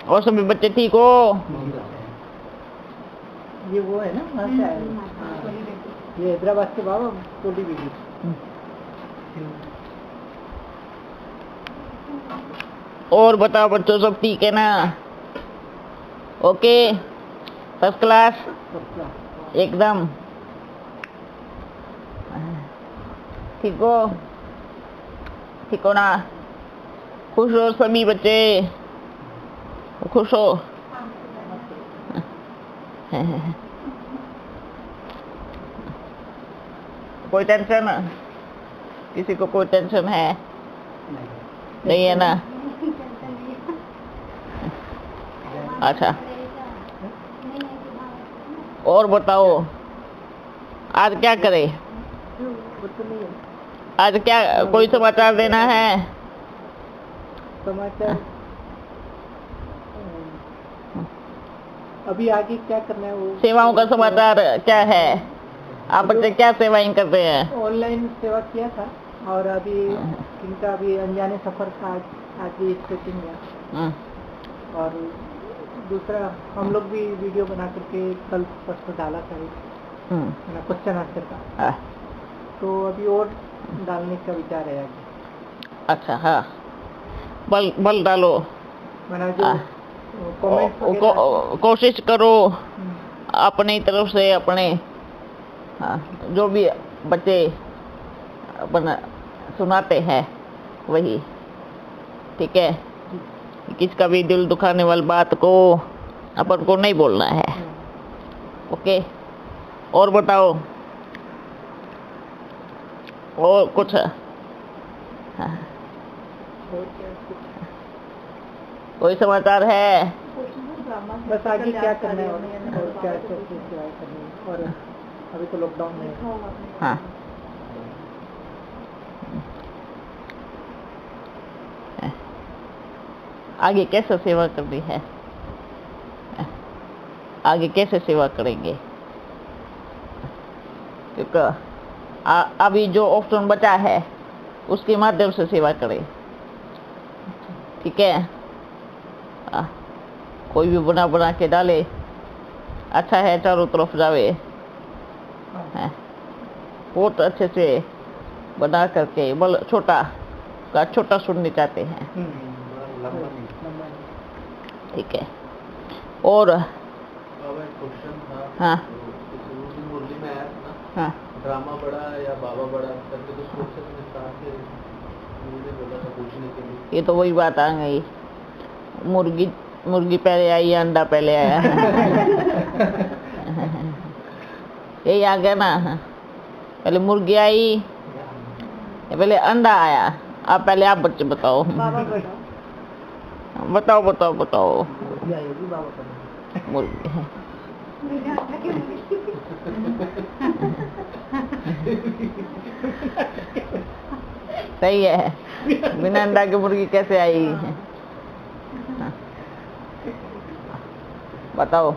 और सभी बच्चे ठीक हो? ये वो है ना, वहाँ से आए, ये हैदराबाद के बाबा पोली बीवी। और बताओ बच्चों, सब ठीक है ना? ओके, फर्स्ट क्लास एकदम। ठीक हो? ठीक हो ना? खुश हो सभी बच्चे? खुश हो? कोई टेंशन? किसी को कोई टेंशन है? नहीं है ना? अच्छा, और बताओ आज क्या करें? आज क्या कोई समाचार देना है? समाचार अभी आगे क्या करना है वो। सेवाओं का समाचार क्या है? आप बच्चे क्या सेवाएं करते हैं? ऑनलाइन सेवा किया था, और अभी इनका अभी अनजाने सफर का आज भी स्केचिंग है, और दूसरा हम लोग भी वीडियो बना करके कल परसों डाला था क्वेश्चन आंसर का, तो अभी और डालने का विचार है आगे। अच्छा, हाँ, बल डालो, मैंने जो कोशिश करो अपनी तरफ से, अपने जो भी बच्चे अपना सुनाते हैं वही, ठीक है? किसका भी दिल दुखाने वाली बात को अपन को नहीं बोलना है, ओके? और बताओ, और कुछ? हाँ। कोई समाचार है? बस आगे क्या करना है और क्या करनी है, और अभी तो लॉकडाउन में है। हाँ, आगे कैसे सेवा करनी है? आगे कैसे सेवा करेंगे? क्योंकि अभी जो ऑप्शन बचा है उसके माध्यम से सेवा करें, ठीक है? कोई भी बना के डाले, अच्छा है, चारों तरफ जावे, बहुत अच्छे से बना करके, बल छोटा का छोटा सुनने चाहते हैं, ठीक है? और हाँ, हाँ, ड्रामा बड़ा या बाबा बड़ा करके तो सोच से विस्तार से मुझे बोला था पूछने के लिए। ये तो वही बात आ गई, मुर्गी पहले आई या अंडा पहले आया? यही आ गया ना, पहले मुर्गी आई या पहले अंडा आया? आप पहले आप बच्चे बताओ, बताओ। मुर्गी सही है, बिना अंडा के मुर्गी कैसे आई? बताओ।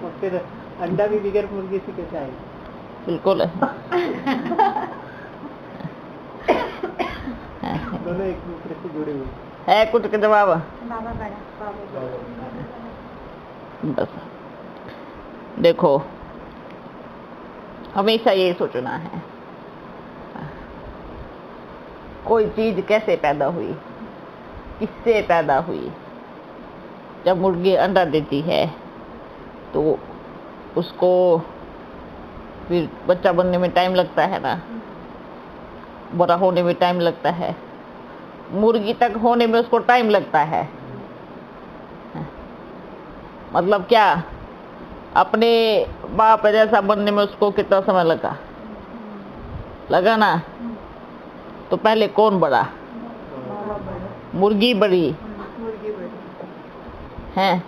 और फिर अंडा भी बगैर मुर्गी से कैसे आएगी? बिल्कुल दोनों एक दूसरे से जुड़े हुए है। कुछ का जवाब? बस देखो, हमेशा ये सोचना है कोई चीज कैसे पैदा हुई, किससे पैदा हुई। जब मुर्गी अंडा देती है तो उसको फिर बच्चा बनने में टाइम लगता है ना, बड़ा होने में टाइम लगता है, मुर्गी तक होने में उसको टाइम लगता है। मतलब क्या, अपने बाप जैसा बनने में उसको कितना समय लगा ना? तो पहले कौन बड़ा? मुर्गी बड़ी है।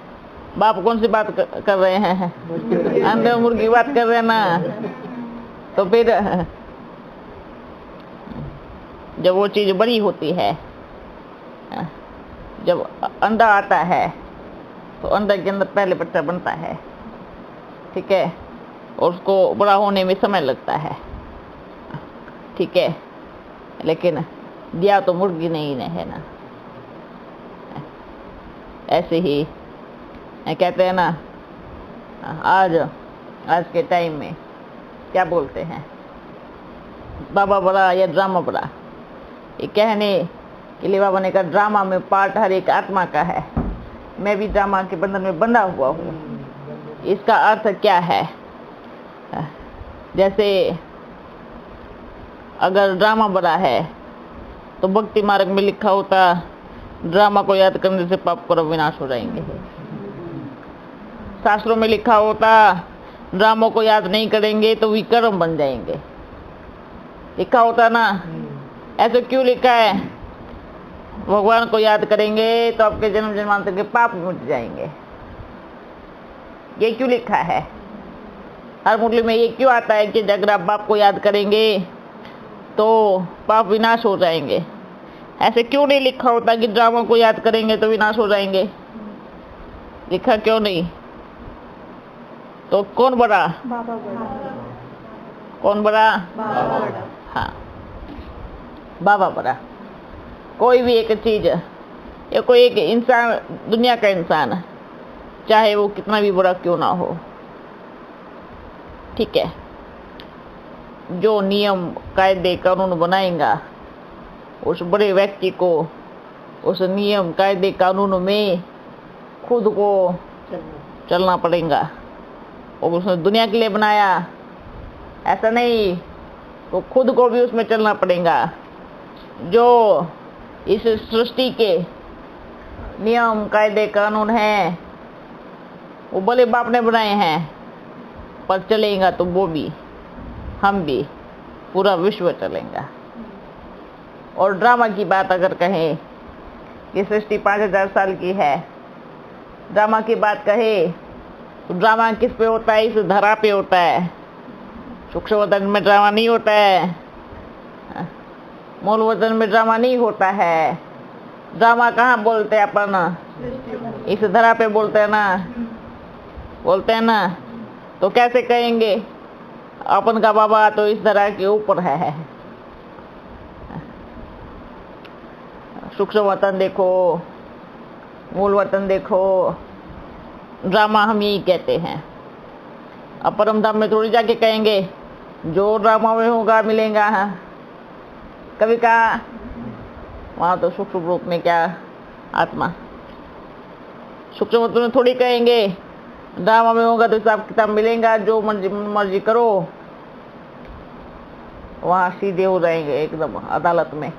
बाप कौन सी बात कर रहे हैं? अंडे मुर्गी बात कर रहे हैं ना? तो फिर जब वो चीज बड़ी होती है, जब अंडा आता है तो अंडे के अंदर पहले बच्चा बनता है, ठीक है? और उसको बड़ा होने में समय लगता है, ठीक है? लेकिन दिया तो मुर्गी नहीं है ना, ऐसे ही कहते हैं ना, आज के टाइम में क्या बोलते हैं, बाबा बड़ा या ड्रामा बड़ा। ये कहने के लिए बाबा ने कहा ड्रामा में पार्ट हर एक आत्मा का है, मैं भी ड्रामा के बंधन में बंधा हुआ हूँ। इसका अर्थ क्या है? जैसे अगर ड्रामा बड़ा है तो भक्ति मार्ग में लिखा होता ड्रामा को याद करने से पाप कर्म विनाश हो जाएंगे। शास्त्रों में लिखा होता ड्रामों को याद नहीं करेंगे तो विकर्म बन जाएंगे। लिखा होता ना, ऐसे क्यों लिखा है? भगवान को याद करेंगे तो आपके जन्म जन्मांतर के पाप मिट जाएंगे। ये क्यों लिखा है? हर मुरली में ये क्यों आता है कि अगर आप बाप को याद करेंगे तो पाप विनाश हो जाएंगे? ऐसे क्यों नहीं लिखा होता कि ड्रामा को याद करेंगे तो विनाश हो जाएंगे? लिखा क्यों नहीं? तो कौन बड़ा? बाबा बड़ा। कौन बड़ा? बाबा बड़ा। हाँ, बाबा बड़ा। कोई भी एक चीज या कोई एक इंसान, दुनिया का इंसान, चाहे वो कितना भी बड़ा क्यों ना हो, ठीक है, जो नियम कायदे कानून बनाएगा उस बड़े व्यक्ति को उस नियम कायदे कानून में खुद को चलना पड़ेगा। और उसने दुनिया के लिए बनाया, ऐसा नहीं, तो खुद को भी उसमें चलना पड़ेगा। जो इस सृष्टि के नियम कायदे कानून हैं वो भले बाप ने बनाए हैं, पर चलेगा तो वो भी, हम भी, पूरा विश्व चलेगा। और ड्रामा की बात अगर कहें कि सृष्टि 5000 साल की है, ड्रामा की बात कहे तो ड्रामा किस पे होता है? इस धरा पे होता है। सूक्ष्म वतन में ड्रामा नहीं होता है, मूल वतन में ड्रामा नहीं होता है। ड्रामा कहाँ बोलते हैं अपन? इस धरा पे बोलते हैं ना, बोलते हैं ना। तो कैसे कहेंगे अपन का बाबा तो इस धरा के ऊपर है? सूक्ष्म वतन देखो, मूल वतन देखो, ड्रामा हम यही कहते हैं। अब परम धाम में थोड़ी जाके कहेंगे जो ड्रामा में होगा मिलेगा। कभी कहा वहाँ तो सूक्ष्म रूप में क्या आत्मा, सूक्ष्म वतन में थोड़ी कहेंगे ड्रामा में होगा तो हिसाब किताब मिलेगा, जो मर्जी करो। वहाँ सीधे हो जाएंगे एकदम अदालत में,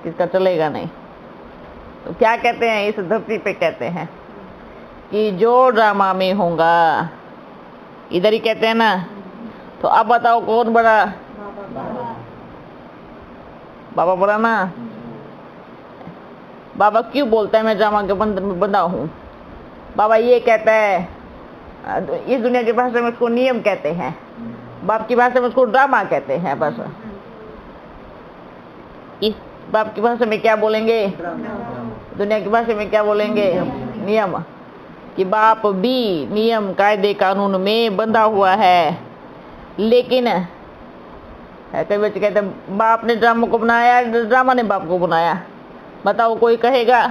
किसका चलेगा नहीं। तो क्या कहते हैं? इस धरती पे कहते हैं कि जो ड्रामा में होगा, इधर ही कहते हैं ना। तो अब बताओ कौन बड़ा? बाबा बड़ा ना। बाबा क्यों बोलता है मैं ड्रामा के बंधन में बंधा हूँ? बाबा ये कहता है, इस दुनिया की भाषा में उसको नियम कहते हैं, बाप की भाषा में उसको ड्रामा कहते हैं। बस इस बाप की भाषा में क्या बोलेंगे? दुनिया की भाषा में क्या बोलेंगे? नियम। कि बाप भी नियम कायदे कानून में बंधा हुआ है। लेकिन कई बच्चे कहते हैं बाप ने ड्रामा को बनाया, ड्रामा ने बाप को बनाया। बताओ कोई कहेगा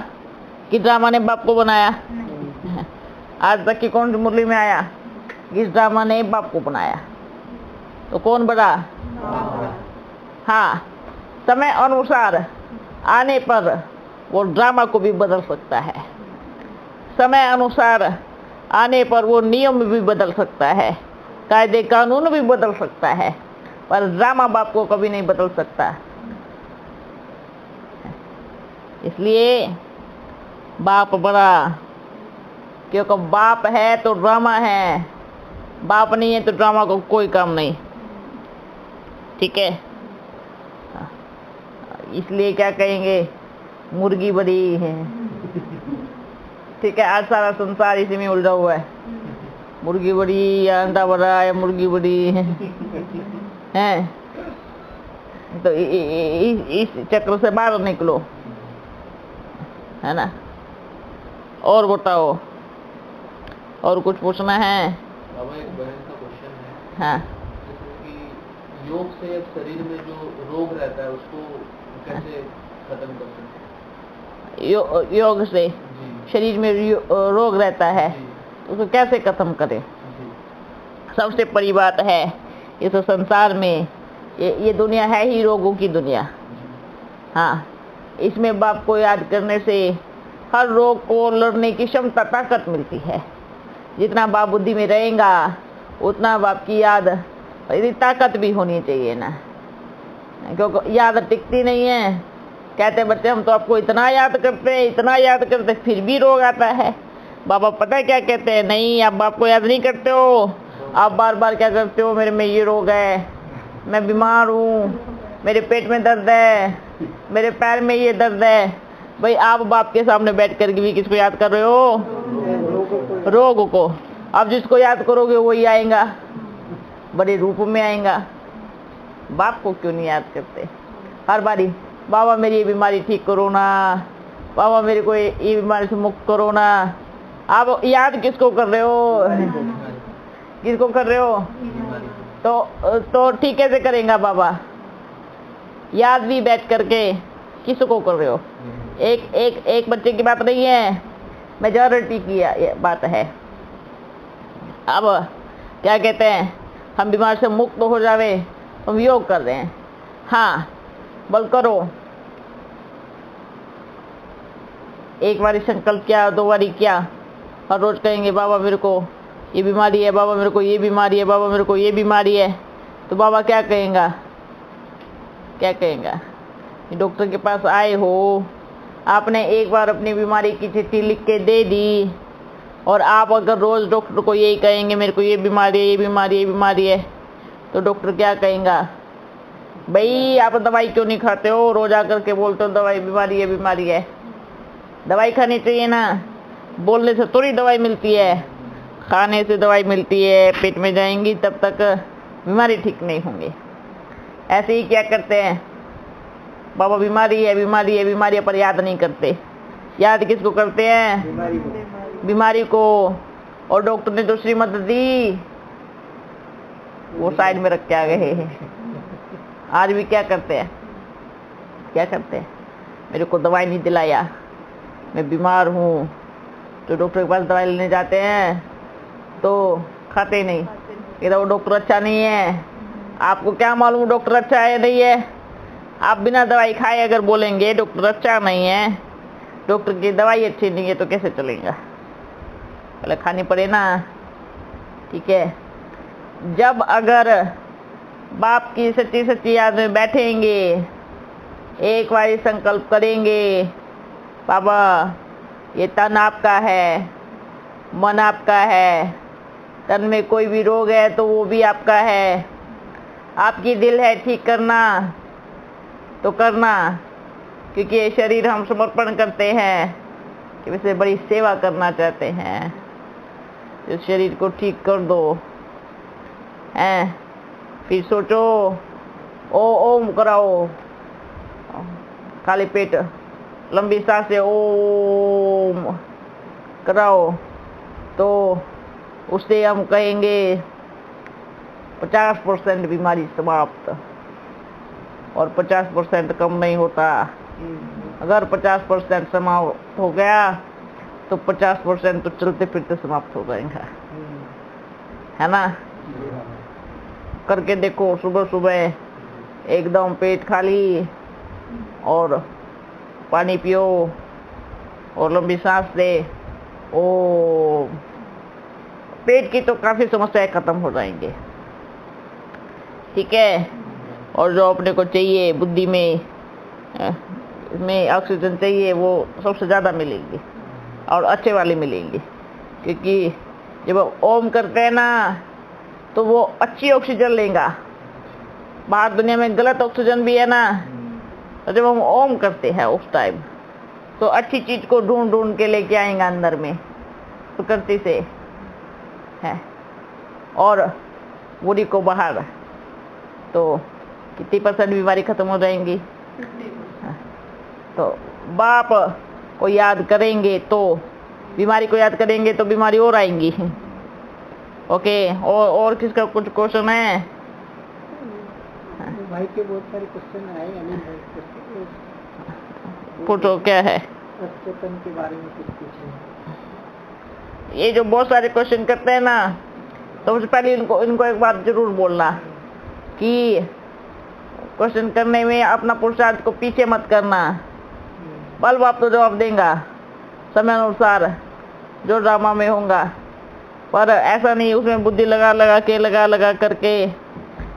कि ड्रामा ने बाप को बनाया? आज तक की कौन सी मुरली में आया इस ड्रामा ने बाप को बनाया? तो कौन बड़ा? हाँ, समय अनुसार आने पर वो ड्रामा को भी बदल सकता है। समय अनुसार आने पर वो नियम भी बदल सकता है, कायदे कानून भी बदल सकता है, पर ड्रामा बाप को कभी नहीं बदल सकता। इसलिए बाप बड़ा, क्योंकि बाप है तो ड्रामा है, बाप नहीं है तो ड्रामा को कोई काम नहीं। ठीक है, इसलिए क्या कहेंगे? मुर्गी बड़ी है। ठीक है, आज सारा संसार इसी में उलझा हुआ है। मुर्गी बड़ी या अंडा बड़ा या मुर्गी बड़ी है। तो इस चक्र से बाहर निकलो, है ना। और बताओ, और कुछ पूछना है? बाबा एक बहन का क्वेश्चन है। हाँ, जैसे कि योग से शरीर में जो रोग रहता है उसको कैसे खत्म कर सकते हैं? योग से जी। शरीर में रोग रहता है तो उसको कैसे खत्म करें। सबसे बड़ी बात है इस संसार में ये दुनिया है ही रोगों की दुनिया। हाँ, इसमें बाप को याद करने से हर रोग को लड़ने की क्षमता ताकत मिलती है। जितना बाप बुद्धि में रहेगा उतना बाप की याद यदि ताकत भी होनी चाहिए ना, क्योंकि याद टिकती नहीं है। कहते बच्चे हम तो आपको इतना याद करते फिर भी रोग आता है। बाबा पता है क्या कहते हैं, नहीं आप बाप को याद नहीं करते हो, आप बार बार क्या करते हो, मेरे में ये रोग है, मैं बीमार हूँ, मेरे पेट में दर्द है, मेरे पैर में ये दर्द है। भाई आप बाप के सामने बैठ कर भी किसको याद कर रहे हो? रोग को। अब जिसको याद करोगे वही आएगा, बड़े रूप में आएगा। बाप को क्यों नहीं याद करते? हर बारी बाबा मेरी ये बीमारी ठीक करो ना, बाबा मेरे को ये बीमारी से मुक्त करो ना। आप याद किसको कर रहे हो? किसको कर रहे हो? तो ठीक कैसे करेगा बाबा? याद भी बैठ करके किसको कर रहे हो? एक बच्चे की बात नहीं है, मेजॉरिटी की बात है। अब क्या कहते हैं, हम बीमार से मुक्त हो जावे, हम योग कर रहे हैं। हाँ, बल करो। एक बारी संकल्प किया, 2 बारी किया, हर रोज कहेंगे बाबा मेरे को ये बीमारी है, बाबा मेरे को ये बीमारी है, बाबा मेरे को ये बीमारी है। तो बाबा क्या कहेगा? क्या कहेगा? डॉक्टर के पास आए हो, आपने एक बार अपनी बीमारी की चिट्ठी लिख के दे दी, और आप अगर रोज डॉक्टर को यही कहेंगे मेरे को ये बीमारी है, ये बीमारी है, ये बीमारी है, तो डॉक्टर क्या कहेगा? भाई आप दवाई क्यों नहीं खाते हो? रोज आकर के बोलते हो दवाई बीमारी है, बीमारी है। दवाई खानी चाहिए ना, बोलने से थोड़ी दवाई मिलती है, खाने से दवाई मिलती है। पेट में जाएंगी तब तक बीमारी ठीक नहीं होंगी। ऐसे ही क्या करते हैं, बाबा बीमारी है, बीमारी है, बीमारी है, पर याद नहीं करते। याद किसको करते हैं? बीमारी को। और डॉक्टर ने जो श्रीमत दी वो साइड में रख के आ गए हैं। आज भी क्या करते हैं? क्या करते हैं? मेरे को दवाई नहीं दिलाया, मैं बीमार हूँ, तो डॉक्टर के पास दवाई लेने जाते हैं तो खाते नहीं, कहते वो डॉक्टर अच्छा नहीं है। आपको क्या मालूम डॉक्टर अच्छा है नहीं है? आप बिना दवाई खाए अगर बोलेंगे डॉक्टर अच्छा नहीं है, डॉक्टर की दवाई अच्छी नहीं है, तो कैसे चलेगा? पहले खानी पड़े ना। ठीक है, जब अगर बाप की सच्ची सच्ची याद में बैठेंगे, एक बार संकल्प करेंगे बाबा ये तन आपका है, मन आपका है, तन में कोई भी रोग है तो वो भी आपका है, आपकी दिल है ठीक करना तो करना, क्योंकि ये शरीर हम समर्पण करते हैं कि वैसे बड़ी सेवा करना चाहते हैं। इस शरीर को ठीक कर दो। हैं, फिर सोचो ओम कराओ, खाली पेट लंबी सांस से ओम कराओ, तो उससे हम कहेंगे 50% बीमारी समाप्त। और 50% कम नहीं होता। अगर 50% समाप्त हो गया तो 50% तो चलते फिरते समाप्त हो जाएगा, है ना? करके देखो, सुबह सुबह एकदम पेट खाली और पानी पियो और लंबी सांस ले। ओ पेट की तो काफी समस्याएं खत्म हो जाएंगे। ठीक है, और जो अपने को चाहिए बुद्धि में ऑक्सीजन चाहिए वो सबसे ज़्यादा मिलेंगी और अच्छे वाली मिलेंगी, क्योंकि जब ओम करते हैं ना तो वो अच्छी ऑक्सीजन लेगा। बाहर दुनिया में गलत ऑक्सीजन भी है ना, तो जब हम ओम करते हैं उस टाइम तो अच्छी चीज को ढूंढ ढूंढ के लेके आएगा अंदर में प्रकृति से, है, और बुरी को बाहर। तो कितनी % बीमारी खत्म हो जाएंगी? तो बाप को याद करेंगे तो बीमारी को याद करेंगे तो बीमारी और आएंगी। ओके, और किसका कुछ क्वेश्चन है? भाई के बहुत सारे क्वेश्चन आए, पूछो क्या है? सचेतन के बारे में कुछ पूछें। ये जो बहुत सारे क्वेश्चन करते हैं ना, तो सबसे पहले इनको एक बात जरूर बोलना कि क्वेश्चन करने में अपना पुरुषार्थ को पीछे मत करना। बल बाप तो जवाब देगा समय अनुसार जो ड्रामा में होगा, पर ऐसा नहीं उसमें बुद्धि लगा करके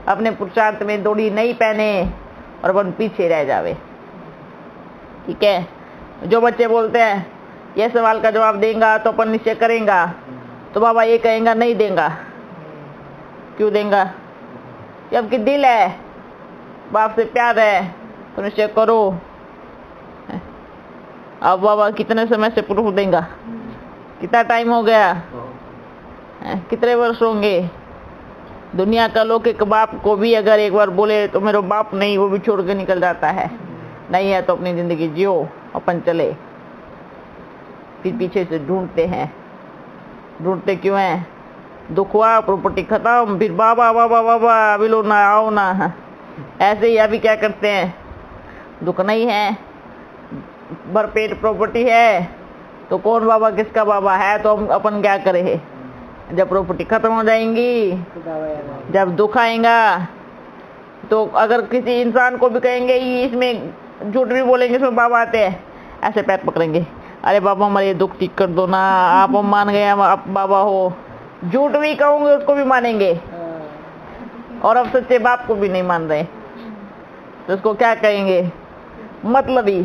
अपने पुरुषार्थ में डोरी नहीं पहने और अपन पीछे रह जावे। ठीक है, जो बच्चे बोलते हैं ये सवाल का जवाब देगा तो अपन निश्चय करेंगा, तो बाबा ये कहेगा नहीं देगा। क्यों देगा? जबकि दिल है, बाप से प्यार है, तो निश्चय करो। अब बाबा कितने समय से प्रूफ देगा? कितना टाइम हो गया? कितने वर्ष होंगे? दुनिया का लोग एक बाप को भी अगर एक बार बोले तो मेरा बाप नहीं, वो भी छोड़ के निकल जाता है। नहीं है तो अपनी जिंदगी जियो, अपन चले। फिर पीछे से ढूंढते हैं। ढूंढते क्यों हैं? दुख हुआ, प्रॉपर्टी खत्म, फिर बाबा बाबा बाबा अभी लो ना, आओ ना। ऐसे ही अभी क्या करते हैं? दुख नहीं है, भरपेट प्रॉपर्टी है, तो कौन बाबा किसका बाबा है? तो हम अपन क्या करें? जब प्रॉपर्टी खत्म हो जाएंगी, जब दुख आएगा, तो अगर किसी इंसान को भी कहेंगे इसमें झूठ भी बोलेंगे इसमें बाबा आते हैं, ऐसे पैर पकड़ेंगे, अरे बाबा हमारे दुख ठीक कर दो ना, आप मान गए आप बाबा हो। झूठ भी कहूंगे उसको भी मानेंगे, और अब सच्चे बाप को भी नहीं मान रहे, तो उसको क्या कहेंगे? मतलबी,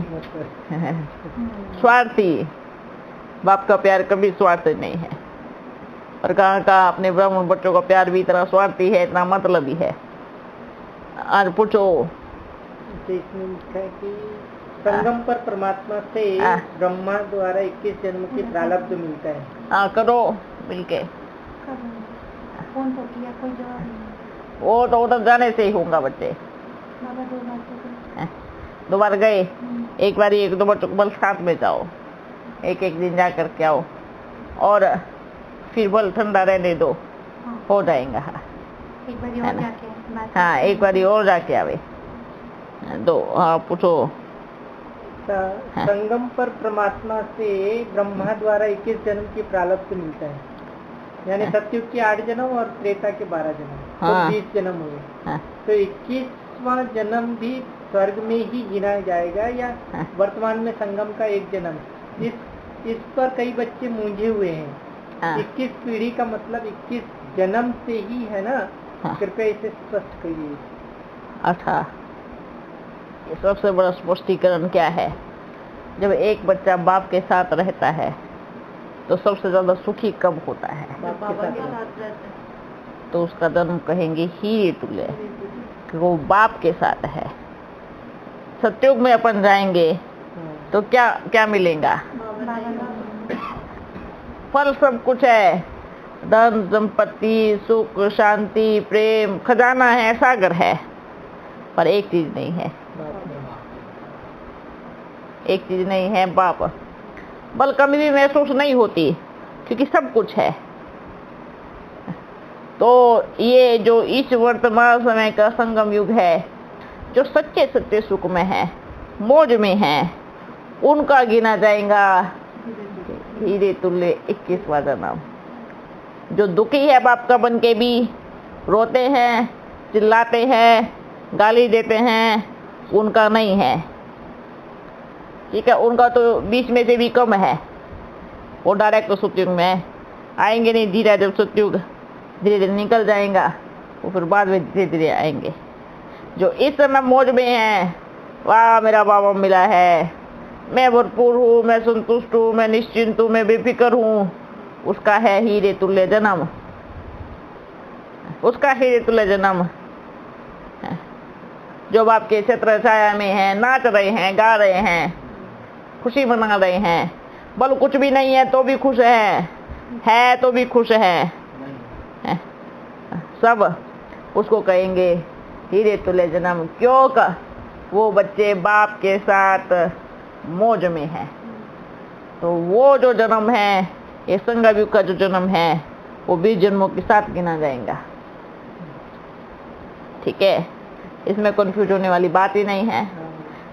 स्वार्थी। बाप का प्यार कभी स्वार्थ नहीं है। और कहाँ का अपने ब्राह्मण बच्चों का प्यार भी इतना स्वार्थी है, इतना मतलबी है। आज पूछो। इसमें लिखा है कि संगम पर परमात्मा से ब्रह्मा द्वारा 21 जन्म की प्रारब्ध मिलता है। हाँ, करो मिलके। कौन तो किया, कोई जवाब नहीं। वो तो उधर जाने से ही होगा बच्चे। बाबा 2 बार तो दो बार गए, एक बार एक दो बार बल साथ में जाओ, एक दिन जा करके आओ, और फिर बल ठंडा रहने दो, हो जाएगा। एक बार और जाके, हाँ एक बार और जाके आवे दो। हाँ पूछो। संगम पर परमात्मा से ब्रह्मा द्वारा 21 जन्म की प्रारब्ध मिलता है, यानी सतयुग के 8 जन्म और त्रेता के 12 जन्म, तो 20 जन्म हुए। तो 21वां जन्म भी स्वर्ग में ही गिना जाएगा, या वर्तमान में संगम का 1 जन्म? इस पर कई बच्चे मूंझे हुए हैं। 21 पीढ़ी का मतलब 21 जन्म से ही है ना? कृपया इसे स्पष्ट करिए। अच्छा, सबसे बड़ा स्पष्टीकरण क्या है? जब एक बच्चा बाप के साथ रहता है तो सबसे ज्यादा सुखी कब होता है? तो उसका जन्म कहेंगे हीरे तुल्य, कि वो बाप के साथ है। सतयुग में अपन जाएंगे तो क्या क्या मिलेगा? फल सब कुछ है, धन संपत्ति सुख शांति प्रेम खजाना है, सागर है, पर एक चीज नहीं है। एक चीज नहीं है, बाप। बल कमी भी महसूस नहीं होती क्योंकि सब कुछ है। तो ये जो इस वर्तमान समय का संगम युग है, जो सच्चे सच्चे सुख में है, मौज में है, उनका गिना जाएगा हीरे तुल्य 21वां जन्म। जो दुखी है बाप का बन के भी, रोते हैं, चिल्लाते हैं, गाली देते हैं, उनका नहीं है। ठीक है, उनका तो 20 में से भी कम है, वो डायरेक्ट सतयुग में आएंगे नहीं। धीरे जब सतयुग धीरे धीरे निकल जाएगा, वो फिर बाद में धीरे धीरे आएंगे। जो इस समय मौज में है, वाह मेरा बाबा मिला है, मैं भरपूर हूँ, मैं संतुष्ट हूँ, मैं निश्चिंत हूँ, मैं बेफिक्र हूँ, उसका है हीरे तुल्य जन्म। उसका हीरे तुल्य जन्म। जो बाप के छत्र छाया में है, नाच रहे हैं, गा रहे हैं, खुशी मना रहे हैं। बल कुछ भी नहीं है तो भी खुश है तो भी खुश है। सब उसको कहेंगे हीरे तुल्य जन्म। क्यों? वो बच्चे बाप के साथ मौज में है। तो वो जो जन्म है, ये संगम का जो जन्म है, वो 20 जन्मों के साथ गिना जाएगा। ठीक है, इसमें कंफ्यूज होने वाली बात ही नहीं है।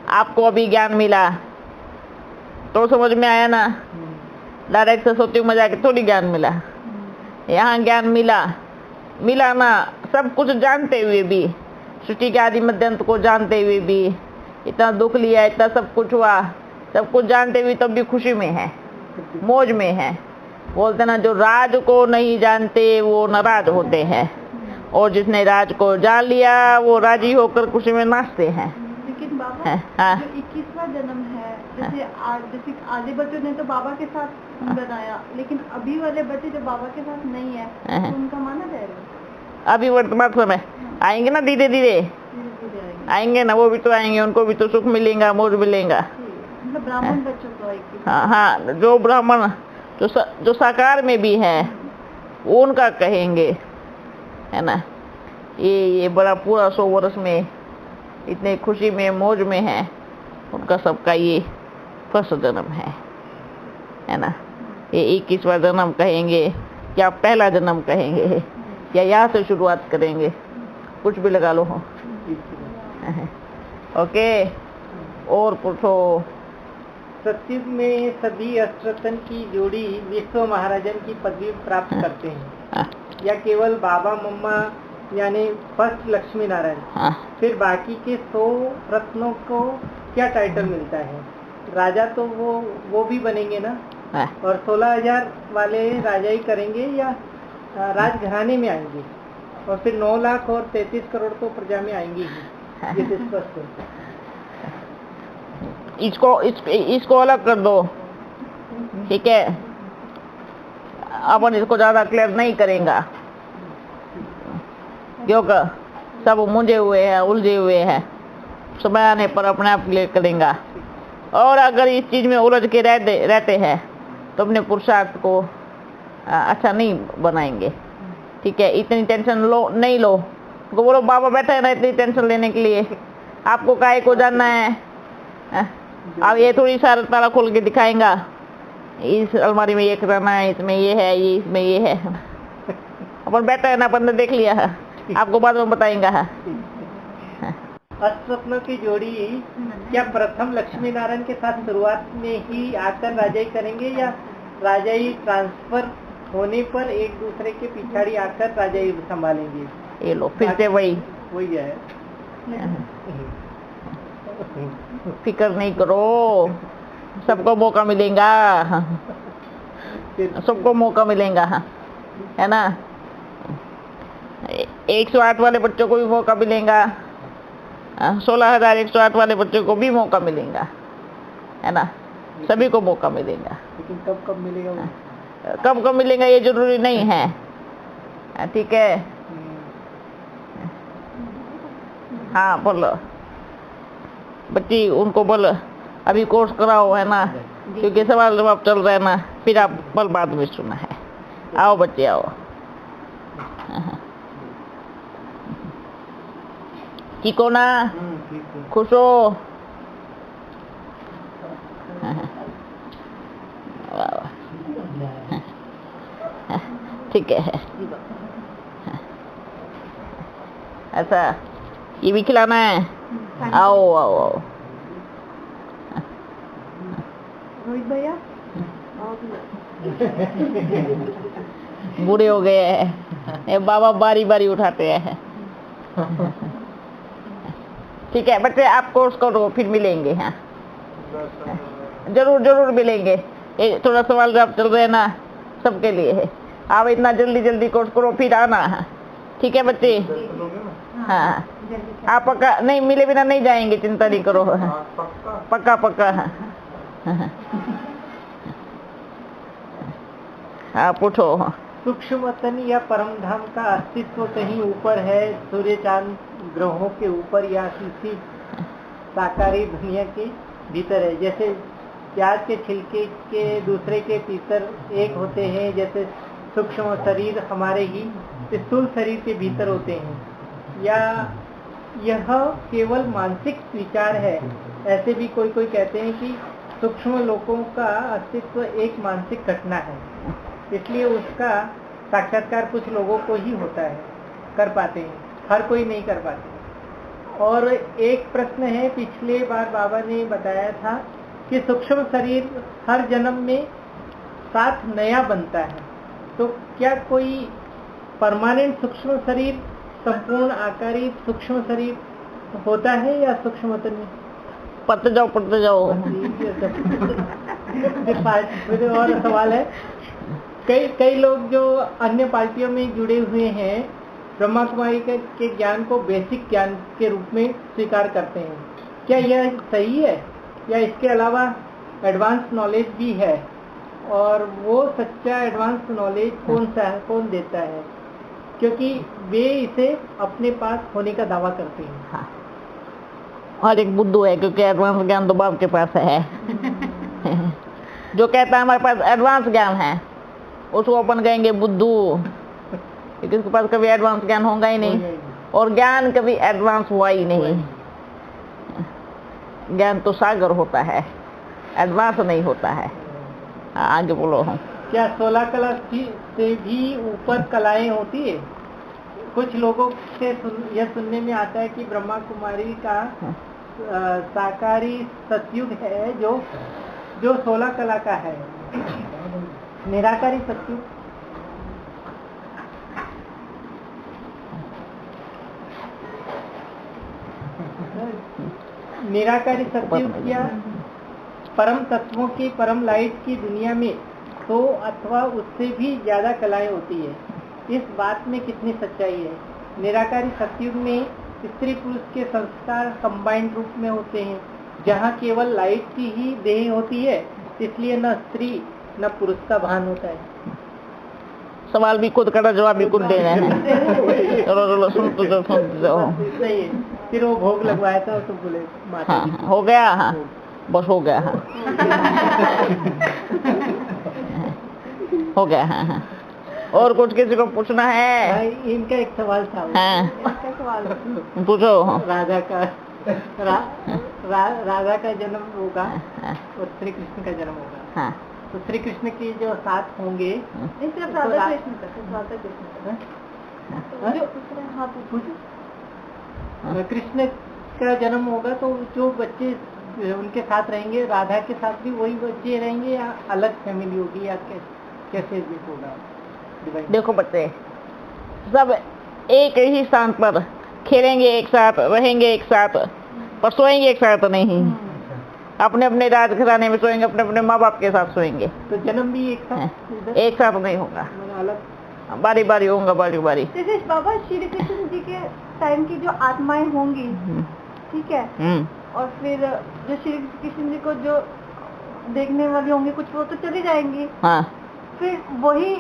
आपको अभी ज्ञान मिला तो समझ में आया ना। डायरेक्ट सरस्वती में जाके थोड़ी ज्ञान मिला, यहाँ ज्ञान मिला ना। सब कुछ जानते हुए भी, सृष्टि के आदि मध्यांत को जानते हुए भी, इतना दुख लिया, इतना सब कुछ हुआ, सब कुछ जानते हुए तब भी खुशी में है, मौज में है। बोलते ना, जो राज को नहीं जानते वो नाराज होते हैं, और जिसने राज को जान लिया वो राजी होकर खुशी में नाचते हैं। लेकिन बाबा, हाँ। जो 21वां जन्म है, जैसे आधे बच्चों ने तो बाबा के साथ बनाया, लेकिन अभी वाले बच्चे जो बाबा के साथ नहीं है, तो उनका माना जाएगा? अभी वर्तमान समय आएंगे ना, धीरे धीरे आएंगे ना, वो भी तो आएंगे, उनको भी तो सुख मिलेगा, मौज मिलेगा। मतलब ब्राह्मण बच्चों को हाँ, जो ब्राह्मण जो साकार में भी है वो उनका कहेंगे, है ना। ये बड़ा पूरा 100 वर्ष में इतने खुशी में मौज में है, उनका सबका ये फर्स्ट जन्म है ना। ये 21वां जन्म कहेंगे या पहला जन्म कहेंगे, या यहाँ से शुरुआत करेंगे, कुछ भी लगा लो। ओके, और पूछो। सत्युग में सभी अष्टरत्न की जोड़ी विश्व महाराजन की पदवी प्राप्त करते हैं, या केवल बाबा मम्मा यानी फर्स्ट लक्ष्मी नारायण? फिर बाकी के 100 रत्नों को क्या टाइटल मिलता है? राजा तो वो भी बनेंगे ना, और 16,000 वाले राजा ही करेंगे या राजघराने में आएंगे? और फिर 9 लाख और 33 करोड़ तो प्रजा में आएंगे ही, ये तो स्पष्ट है। इसको अलग कर दो, ठीक है। अपन इसको ज्यादा क्लियर नहीं करेंगे, क्योंकि सब मुंझे हुए हैं, उलझे हुए हैं। समय आने पर अपने आप क्लियर करेंगे। और अगर इस चीज में उलझ के रहते हैं तो अपने पुरुषार्थ को अच्छा नहीं बनाएंगे, ठीक है। इतनी टेंशन नहीं लो। तो बोलो बाबा बैठे है ना इतनी टेंशन लेने के लिए, आपको काहे को जानना है? अब ये थोड़ी सारा ताला खोल के दिखाएंगा, इस अलमारी में ये कराना है, इसमें ये है, ये इसमें ये है। अपन बैठा है ना, अपन ने देख लिया है, आपको बाद में बताएंगा। अष्टरत्नों की जोड़ी क्या प्रथम लक्ष्मी नारायण के साथ शुरुआत में ही आकर राजाई करेंगे, या राजाई ट्रांसफर होने पर एक दूसरे के पिछाड़ी आकर राजाई संभालेंगे? ये लो फिर से वही है। फिक्र नहीं करो, सबको मौका मिलेगा, सबको मौका मिलेगा, है ना। 108 वाले बच्चों को भी मौका मिलेगा, 16,108 वाले बच्चों को भी मौका मिलेगा, है ना। सभी को मौका मिलेगा। लेकिन कब मिलेगा? कब मिलेगा ये जरूरी नहीं है, ठीक है। हाँ बोलो बच्ची, उनको बोलो अभी कोर्स कराओ, है ना, क्योंकि सवाल जवाब चल रहा है ना, फिर आप बल बाद में सुना है। आओ बच्चे आओ। ठीक हो ना? खुश हो? ठीक है। ऐसा ये भी खिलाना है? आओ आओ आओ। रोहित भैया बूढ़े हो गए हैं, ये बाबा बारी बारी उठाते हैं। ठीक है बच्चे, आप कोर्स करो, फिर मिलेंगे। हाँ जरूर मिलेंगे। ये थोड़ा सवाल जवाब चल रहे हैं ना, सबके लिए है। आप इतना जल्दी कोर्स करो, फिर आना है, ठीक है बच्चे। हाँ आप पक्का नहीं, मिले बिना नहीं जाएंगे, चिंता नहीं करो। पक्का। हाँ पूछो। सूक्ष्म वतन या परम धाम का अस्तित्व कहीं ऊपर है, सूर्य चांद ग्रहों के ऊपर, या किसी साकारी दुनिया के भीतर है? जैसे प्याज के छिलके के दूसरे के भीतर एक होते हैं, जैसे सूक्ष्म शरीर हमारे ही स्थूल शरीर के भीतर होते हैं, या यह केवल मानसिक विचार है? ऐसे भी कोई कहते हैं कि सूक्ष्म लोकों का अस्तित्व एक मानसिक घटना है, इसलिए उसका साक्षात्कार कुछ लोगों को ही होता है, कर पाते हैं, हर कोई नहीं कर पाते। और एक प्रश्न है, पिछले बार बाबा ने बताया था कि सूक्ष्म शरीर हर जन्म में साथ नया बनता है, तो क्या कोई परमानेंट सूक्ष्म शरीर, संपूर्ण आकारी सूक्ष्म शरीर होता है या सूक्ष्मतन में? पढ़ते जाओ। फिर और सवाल है, कई लोग जो अन्य पार्टियों में जुड़े हुए हैं ब्रह्मा कुमारी के ज्ञान को बेसिक ज्ञान के रूप में स्वीकार करते हैं, क्या यह सही है या इसके अलावा एडवांस नॉलेज भी है? और वो सच्चा एडवांस नॉलेज कौन सा है, कौन देता है? क्योंकि वे इसे अपने पास होने का दावा करते हैं। हाँ। और एक बुद्धू है, क्योंकि एडवांस ज्ञान तो बाप के पास है। जो कहता है हमारे पास एडवांस ज्ञान है, उसको अपन कहेंगे बुद्धू, क्योंकि उसके पास कभी एडवांस ज्ञान होगा ही नहीं, और ज्ञान कभी एडवांस हुआ ही नहीं। ज्ञान तो सागर होता है, एडवांस नहीं होता है। आगे बोलो। क्या 16 कला से भी ऊपर कलाएं होती है? कुछ लोगों से यह सुनने में आता है कि ब्रह्मा कुमारी का साकारी सतयुग है जो 16 कला का है। निराकारी सतयुग क्या परम तत्वों की, परम लाइट की दुनिया में 100 अथवा उससे भी ज्यादा कलाएं होती है? इस बात में कितनी सच्चाई है? निराकारी सतयुग में स्त्री पुरुष के संस्कार कंबाइंड रूप में होते हैं, जहाँ केवल लाइट की ही देह होती है, इसलिए न स्त्री न पुरुष का भान होता है। सवाल भी खुद करा, जवाब भी खुद देना है। चलो सुनते जाओ। सही है। फिर वो भोग लगवाया था तो बोले हाँ, हो गया। हाँ, बस हो गया। हाँ, हो गया। हाँ। और कुछ किसी को पूछना है? इनका एक सवाल था। हाँ, इसका सवाल पूछो। राधा का जन्म होगा और श्री कृष्ण का जन्म होगा। हाँ। तो श्री कृष्ण की जो साथ होंगे, सिर्फ राधा कृष्ण का जन्म होगा, तो जो बच्चे उनके साथ रहेंगे, राधा के साथ भी वही बच्चे रहेंगे या अलग फैमिली होगी, या कैसे होगा? देखो बच्चे सब एक ही स्थान पर खेलेंगे, एक साथ रहेंगे, एक साथ पर सोएंगे एक साथ नहीं। अपने अपने राजघराने में सोएंगे, अपने अपने माँ बाप के साथ सोएंगे। तो जन्म भी एक साथ नहीं होगा, अलग बारी बारी होगा, बारी बारी। जैसे बाबा श्री कृष्ण जी के टाइम की जो आत्माएं होंगी, ठीक है, और फिर जो श्री कृष्ण जी को जो देखने वाली होंगी, कुछ वो तो चली जाएंगी। हाँ। फिर वही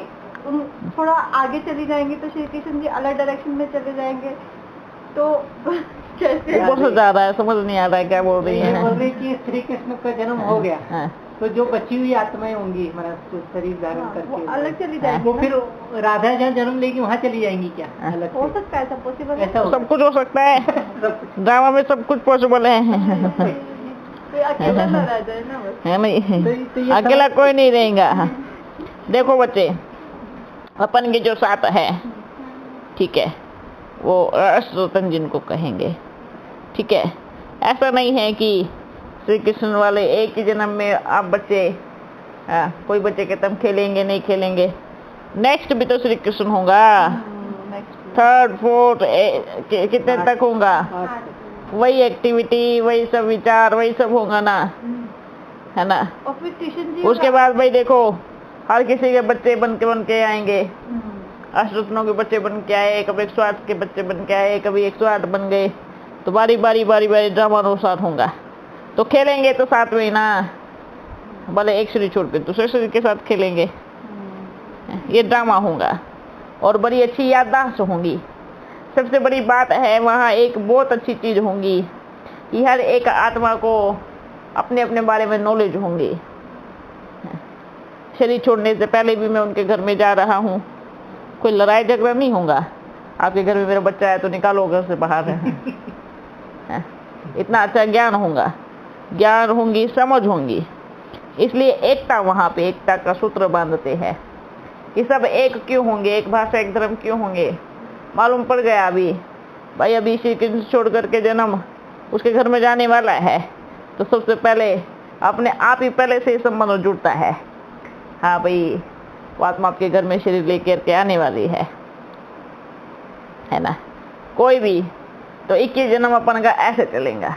थोड़ा आगे चली जाएंगी, तो श्री कृष्ण जी अलग डायरेक्शन में चले जाएंगे, तो कैसे? ऊपर से जा रहा है, समझ नहीं आ रहा है क्या बोल रही है। बोल रही कि श्री कृष्ण का जन्म हो गया। हाँ। तो जो बची हुई आत्माएं होंगी हमारा शरीर धारण करके, वो अलग चली जाएंगी। वो फिर राधा जहाँ जन्म लेगी वहाँ चली जाएंगी क्या? अलग हो सकता है, ऐसा पॉसिबल है? सब कुछ हो सकता है। ड्रामा में सब कुछ पॉसिबल है। अकेला ना रह जाए ना, है नहीं, अकेला कोई नहीं रहेगा। देखो बच्चे, अपन के जो साथ है, ठीक है, वो अष्टोतन जिनको कहेंगे, ठीक है। ऐसा नहीं है कि श्री कृष्ण वाले एक ही जन्म में आप बच्चे, कोई बच्चे कहते हम खेलेंगे नहीं खेलेंगे, नेक्स्ट भी तो श्री कृष्ण होगा, थर्ड फोर्थ कितने तक होगा, वही एक्टिविटी, वही सब विचार, वही सब होगा ना, है ना। और फिर कृष्ण जी उसके बाद भाई देखो, हर किसी के बच्चे बन के आएंगे। अष्टरत्नों के बच्चे बन के आए, कभी 108 के बच्चे बन के आए, कभी 108 बन गए, तो बारी बारी ड्रामा साथ होगा। तो खेलेंगे तो साथ में ही ना, भले एक शरीर छोड़ के दूसरे शरीर के साथ खेलेंगे, ये ड्रामा होगा। और बड़ी अच्छी याददाश्त होंगी। सबसे बड़ी बात है, वहाँ एक बहुत अच्छी चीज होंगी कि हर एक आत्मा को अपने अपने बारे में नॉलेज होंगी। शरीर छोड़ने से पहले भी मैं उनके घर में जा रहा हूँ, कोई लड़ाई झगड़ा नहीं होगा। आपके घर में मेरा बच्चा है तो निकालो घर से बाहर है। इतना अच्छा ज्ञान होगा, ज्ञान होंगी, समझ होंगी। इसलिए एकता, वहाँ पे एकता का सूत्र बांधते हैं कि सब एक क्यों होंगे, एक भाषा एक धर्म क्यों होंगे। मालूम पड़ गया अभी भाई, अभी श्री कृष्ण छोड़ करके जन्म उसके घर में जाने वाला है, तो सबसे पहले अपने आप ही पहले से संबंध जुड़ता है। हाँ भाई, वो आत्मा आपके घर में शरीर लेकर के आने वाली है ना। कोई भी तो 21 जन्म अपन का ऐसे चलेगा,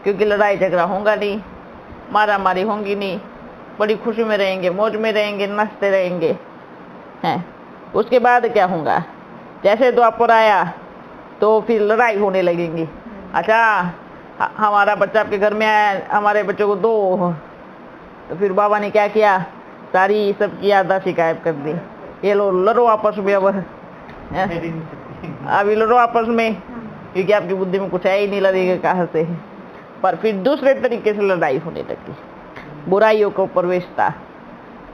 क्योंकि लड़ाई झगड़ा होगा नहीं, मारा मारी होंगी नहीं, बड़ी खुशी में रहेंगे, मौज में रहेंगे, नाचते रहेंगे हैं। उसके बाद क्या होगा, जैसे द्वापर आया तो फिर लड़ाई होने लगेंगी। अच्छा, हमारा बच्चा आपके घर में आया, हमारे बच्चों को दो, तो फिर बाबा ने क्या किया, सारी सबकी याददाश्त गायब कर दी। ये लो लड़ो आपस में, अब अभी लड़ो आपस में, क्योंकि आपकी बुद्धि में कुछ है ही नहीं, लड़ेगा कहाँ से। पर फिर दूसरे तरीके से लड़ाई होने लगी, बुराइयों को प्रवेशता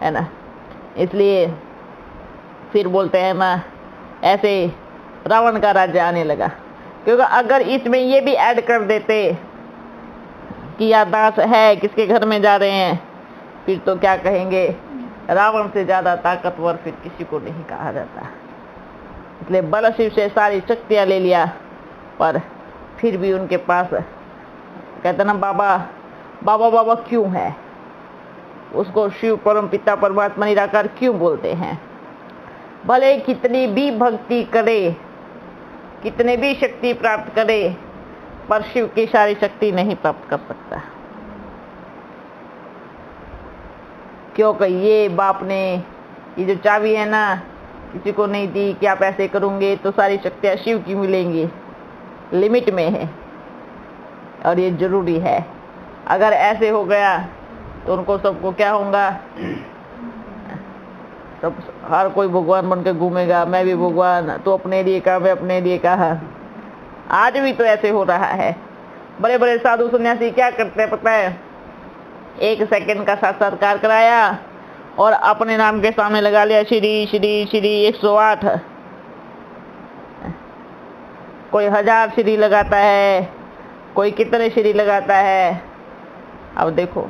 है ना। इसलिए फिर बोलते हैं ना, ऐसे रावण का राज्य आने लगा। क्योंकि अगर इसमें ये भी ऐड कर देते कि याददाश्त है, किसके घर में जा रहे हैं, फिर तो क्या कहेंगे, रावण से ज्यादा ताकतवर फिर किसी को नहीं कहा जाता। इसलिए बल शिव से सारी शक्तियां ले लिया, पर फिर भी उनके पास कहते ना बाबा बाबा बाबा क्यों है, उसको शिव परम पिता परमात्मा निराकार क्यों बोलते हैं। भले कितनी भी भक्ति करे, कितने भी शक्ति प्राप्त करे, पर शिव की सारी शक्ति नहीं प्राप्त कर सकता। क्योंकि ये बाप ने ये जो चाबी है ना, किसी को नहीं दी कि आप ऐसे करोगे तो सारी शक्तियां शिव की मिलेंगी, लिमिट में है और ये जरूरी है। अगर ऐसे हो गया तो उनको सबको क्या होगा, सब हर कोई भगवान बन के घूमेगा, मैं भी भगवान, तो अपने लिए कहा, मैं अपने लिए कहा। आज भी तो ऐसे हो रहा है। बड़े बड़े साधु सन्यासी क्या करते हैं पता है, 1 सेकंड का साक्षात्कार कराया और अपने नाम के सामने लगा लिया श्री श्री श्री 108। कोई 1000 श्री लगाता है, कोई कितने श्री लगाता है। अब देखो,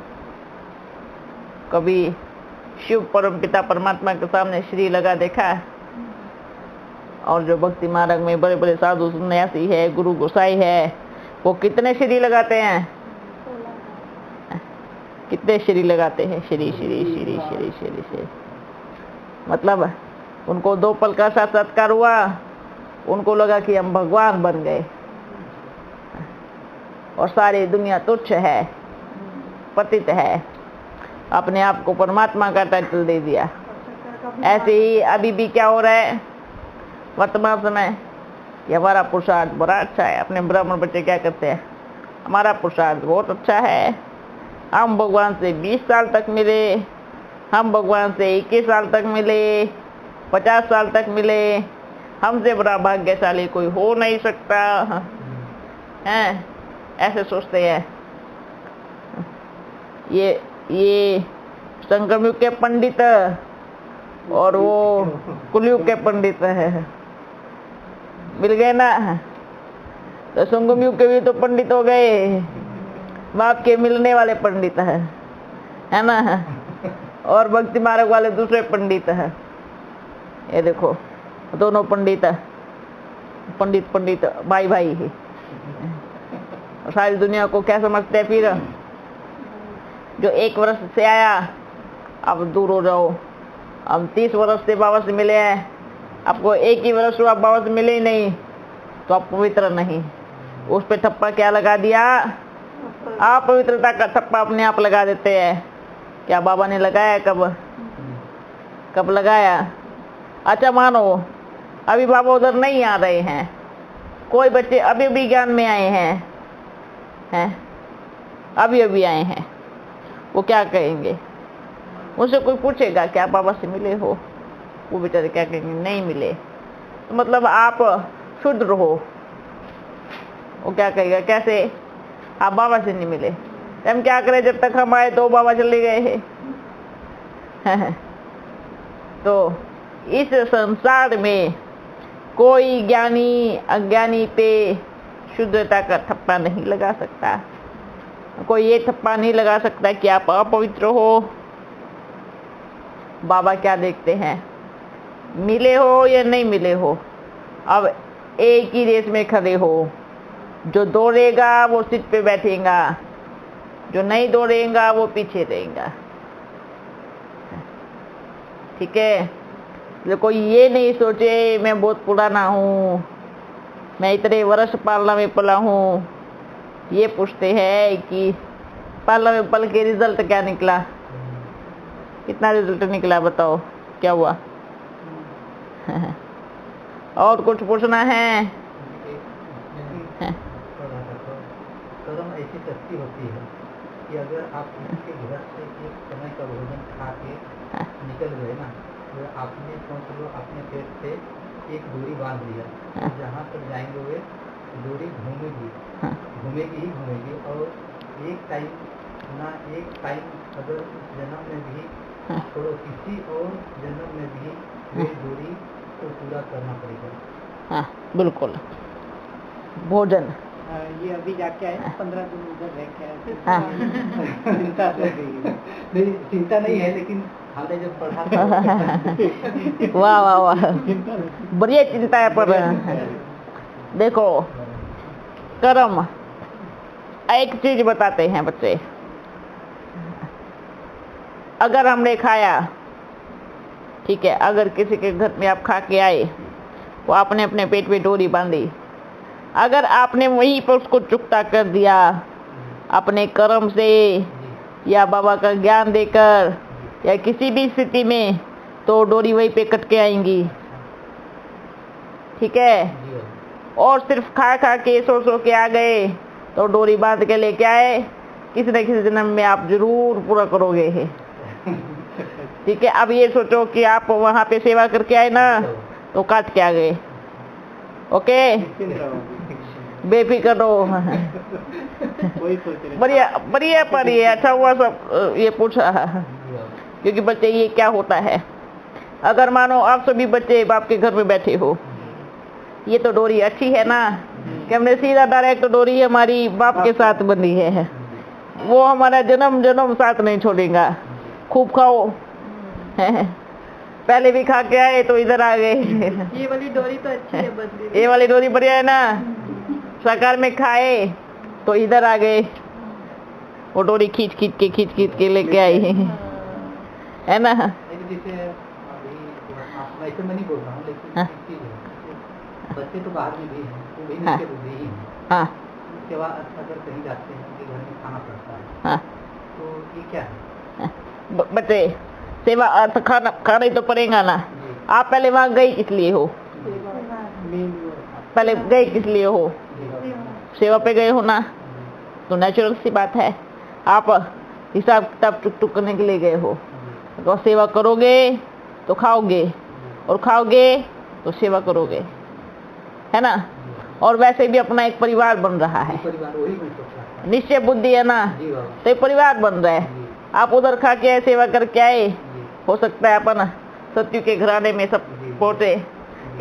कभी शिव परम पिता परमात्मा के सामने श्री लगा देखा? और जो भक्ति मार्ग में बड़े बड़े साधु सन्यासी है, गुरु गोसाई है, वो कितने श्री लगाते हैं? कितने श्री लगाते हैं? श्री श्री श्री श्री श्री श्री। मतलब उनको 2 पल का साक्षात्कार हुआ, उनको लगा कि हम भगवान बन गए और सारी दुनिया तुच्छ है, पतित है, अपने आप को परमात्मा का टाइटल दे दिया। ऐसे ही अभी भी क्या हो रहा है वर्तमान समय, कि हमारा पुरुषार्थ बड़ा अच्छा है। अपने ब्राह्मण बच्चे क्या करते हैं, हमारा पुरुषार्थ बहुत अच्छा है, हम भगवान से 20 साल तक मिले, हम भगवान से 21 साल तक मिले, 50 साल तक मिले, हमसे बड़ा भाग्यशाली कोई हो नहीं सकता हैं, ऐसे सोचते हैं। ये संगम युग के पंडित और वो कुलयुग के पंडित है, मिल गए ना। तो संगम युग के भी तो पंडित हो गए, बाप के मिलने वाले पंडित है ना, और भक्ति मार्ग वाले दूसरे पंडित है। ये देखो दोनों पंडित भाई भाई है। सारी दुनिया को क्या समझते हैं फिर, जो 1 वर्ष से आया अब दूर हो जाओ, हम 30 वर्ष से बाबा से मिले हैं, आपको 1 ही वर्ष हुआ आप बाबा से मिले ही नहीं, तो आप पवित्र नहीं। उस पे ठप्पा क्या लगा दिया, आप पवित्रता का ठप्पा अपने आप लगा देते हैं। क्या बाबा ने लगाया? कब लगाया? अच्छा मानो अभी बाबा उधर नहीं आ रहे हैं, कोई बच्चे अभी भी ज्ञान में आए हैं, अभी आए हैं, वो क्या कहेंगे? मुझसे कोई पूछेगा क्या बाबा से मिले हो, वो बेचारे क्या कहेंगे, नहीं मिले। तो मतलब आप शुद्ध रहो। वो क्या कहेगा, कैसे आप बाबा से नहीं मिले? हम क्या करें, जब तक हम आए तो बाबा चले गए हैं। तो इस संसार में कोई ज्ञानी अज्ञानी पे शुद्धता का ठप्पा नहीं लगा सकता। कोई ये ठप्पा नहीं लगा सकता कि आप अपवित्र हो। बाबा क्या देखते हैं, मिले हो या नहीं मिले हो, अब एक ही रेस में खड़े हो। जो दौड़ेगा वो सीट पे बैठेगा, जो नहीं दौड़ेगा वो पीछे रहेगा। ठीक है, तो कोई ये नहीं सोचे मैं बहुत पुराना हूँ, मैं इतने वर्ष पार्ला में पला हूँ। ये पूछते हैं कि पार्ला में पल के रिजल्ट क्या निकला, कितना रिजल्ट निकला बताओ, क्या हुआ? और कुछ पूछना है? कर्म ऐसी शक्ति होती है कि अगर आप किसी के घर से एक समय का भोजन खा के निकल गए ना, तो आपने सोच लो अपने पेट से एक डोरी बांध लिया, जहाँ तक जाएंगे वे डोरी घूमेगी घूमेगी ही घूमेगी। और एक टाइम अगर इस जन्म में भी छोड़ो, किसी और जन्म में भी वे डोरी को पूरा करना पड़ेगा। हाँ बिल्कुल, भोजन। ये अभी जाके आए 15 दिन उधर रह के आए। हाँ। चिंता हो गई। नहीं, चिंता नहीं है, लेकिन हमने जब पढ़ा था वाह वाह वाह, बढ़िया चिंता है। पर देखो, कर्म एक चीज बताते हैं बच्चे, अगर हमने खाया, ठीक है, अगर किसी के घर में आप खा के आए, वो आपने अपने पेट पे डोरी बांधी, अगर आपने वहीं पर उसको चुकता कर दिया अपने कर्म से या बाबा का ज्ञान देकर या किसी भी स्थिति में, तो डोरी वहीं पे कट के आएंगी। ठीक है, और सिर्फ खा खा के सो के आ गए तो डोरी बांध के लेके आए, किसी न किसी जन्म में आप जरूर पूरा करोगे। ठीक है, अब ये सोचो कि आप वहाँ पे सेवा करके आए ना, तो काट के आ गए। ओके, बेफिक्र रहो। बढ़िया बढ़िया, पर ये अच्छा हुआ सब ये पूछा, क्योंकि बच्चे ये क्या होता है, अगर मानो आप सभी बच्चे बाप के घर में बैठे हो, ये तो डोरी अच्छी है ना कि हमने सीधा डायरेक्ट डोरी हमारी बाप के साथ बंधी है, वो हमारा जन्म जन्म साथ नहीं छोड़ेगा। खूब खाओ, पहले भी खा के आए तो इधर आ गए। ये वाली डोरी तो अच्छी है, बदली ये वाली डोरी बढ़िया है ना, साकार में खाए तो इधर आ गए, वो डोरी खींच खींच के लेके आई है ना। जैसे अभी ऐसे मैं नहीं बोल रहा हूँ, लेकिन हाँ। एक चीज़ है, बच्चे तो बाहर में भी हैं, वो भी हाँ। नीचे बुद्धि ही है। हाँ सेवा अगर कहीं जाते हैं, उनके घर में खाना पड़ता है, हाँ, तो ये क्या है? बच्चे सेवा अर्थ खाना ही तो पड़ेगा ना। आप पहले वहाँ गए किस लिए हो? पहले गए किस लिए हो? सेवा पे गए हो ना, तो नेचुरल सी बात है, आप हिसाब किताब टुक करने के लिए गए हो। तो सेवा करोगे तो खाओगे, और खाओगे तो सेवा करोगे, है ना। और वैसे भी अपना एक परिवार बन रहा है, परिवार वही मैं सोच रहा था। निश्चय बुद्धि है ना, जी बाबा। तो एक परिवार बन रहा है। आप उधर खा के आए, सेवा करके आए, हो सकता है अपन सत्यु के घराने में सब पहुंचे।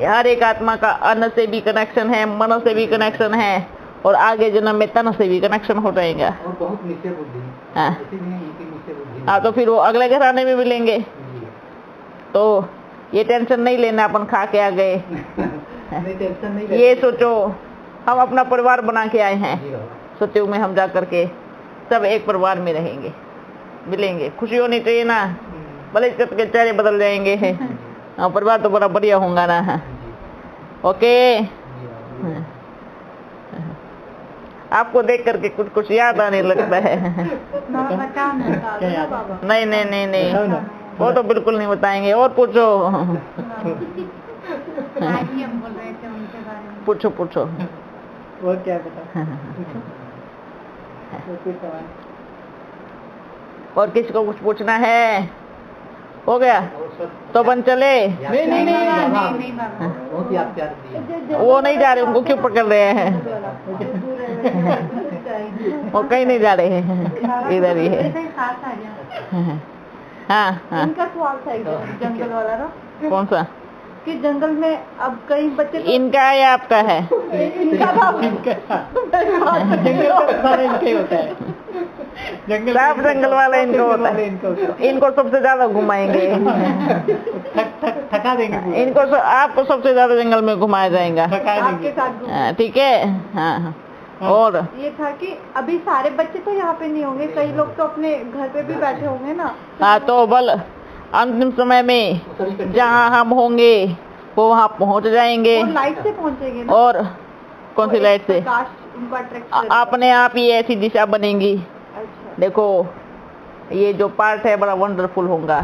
हर एक आत्मा का अन्न से भी कनेक्शन है, मन से भी कनेक्शन है, और आगे जन्म में तन से भी कनेक्शन हो जाएगा। और बहुत नीचे बुद्धि, हाँ ऐसी भी नहीं कि नीचे बुद्धि। हाँ, तो फिर वो अगले घराने में मिलेंगे। जी। तो ये टेंशन नहीं लेना अपन खा के आ गए। नहीं, टेंशन नहीं ये लेते। सोचो हम अपना परिवार बना के आए हैं, जी बाबा। सत्यु में हम जा करके सब एक परिवार में रहेंगे, मिलेंगे। खुशी होनी चाहिए ना, भले के चेहरे बदल जाएंगे, हाँ परिवार तो बड़ा बढ़िया होगा ना। ओके, आपको देख करके कुछ कुछ याद आने लगता है। नहीं नहीं नहीं नहीं, वो तो बिल्कुल नहीं बताएंगे। और पूछो, पूछो पूछो। वो क्या बता? कोई सवाल? और किसी को कुछ पूछना है? हो गया और सब तो अपन चले। नहीं, बहुत याद प्यार दिए। वो नहीं जा रहे, उनको क्यों पकड़ रहे हैं? वो कहीं नहीं जा रहे हैं, इधर ही है। हाँ हाँ, इनका सवाल था एकदम जंगल वाला ना, कौन सा? कि जंगल में अब कई बच्चे तो इनका है या आपका है? इनका था। सारा इनका ही होता है। सब जंगल वाला इनको होता है। इनको सबसे ज्यादा घुमाएंगे, थका देंगे पूरा। इनको आपको सबसे ज्यादा जंगल में घुमाया जाएगा। थका आपके देंगे। साथ घूम- हाँ, ठीक है। हाँ हाँ, और ये था कि अभी सारे बच्चे तो यहाँ पे नहीं होंगे, कई लोग तो अपने घर पे भी बैठे होंगे ना। हाँ, तो बल अंतिम समय में जहाँ हम होंगे वो वहाँ पहुँच जाएंगे। और लाइट से पहुँचेंगे ना। और कौन सी लाइट से? प्रकाश उनको अट्रैक्ट करेगा। अपने आप ही ऐसी दिशा बनेंगी। अच्छा। देखो ये जो पार्ट है बड़ा वंडरफुल होगा।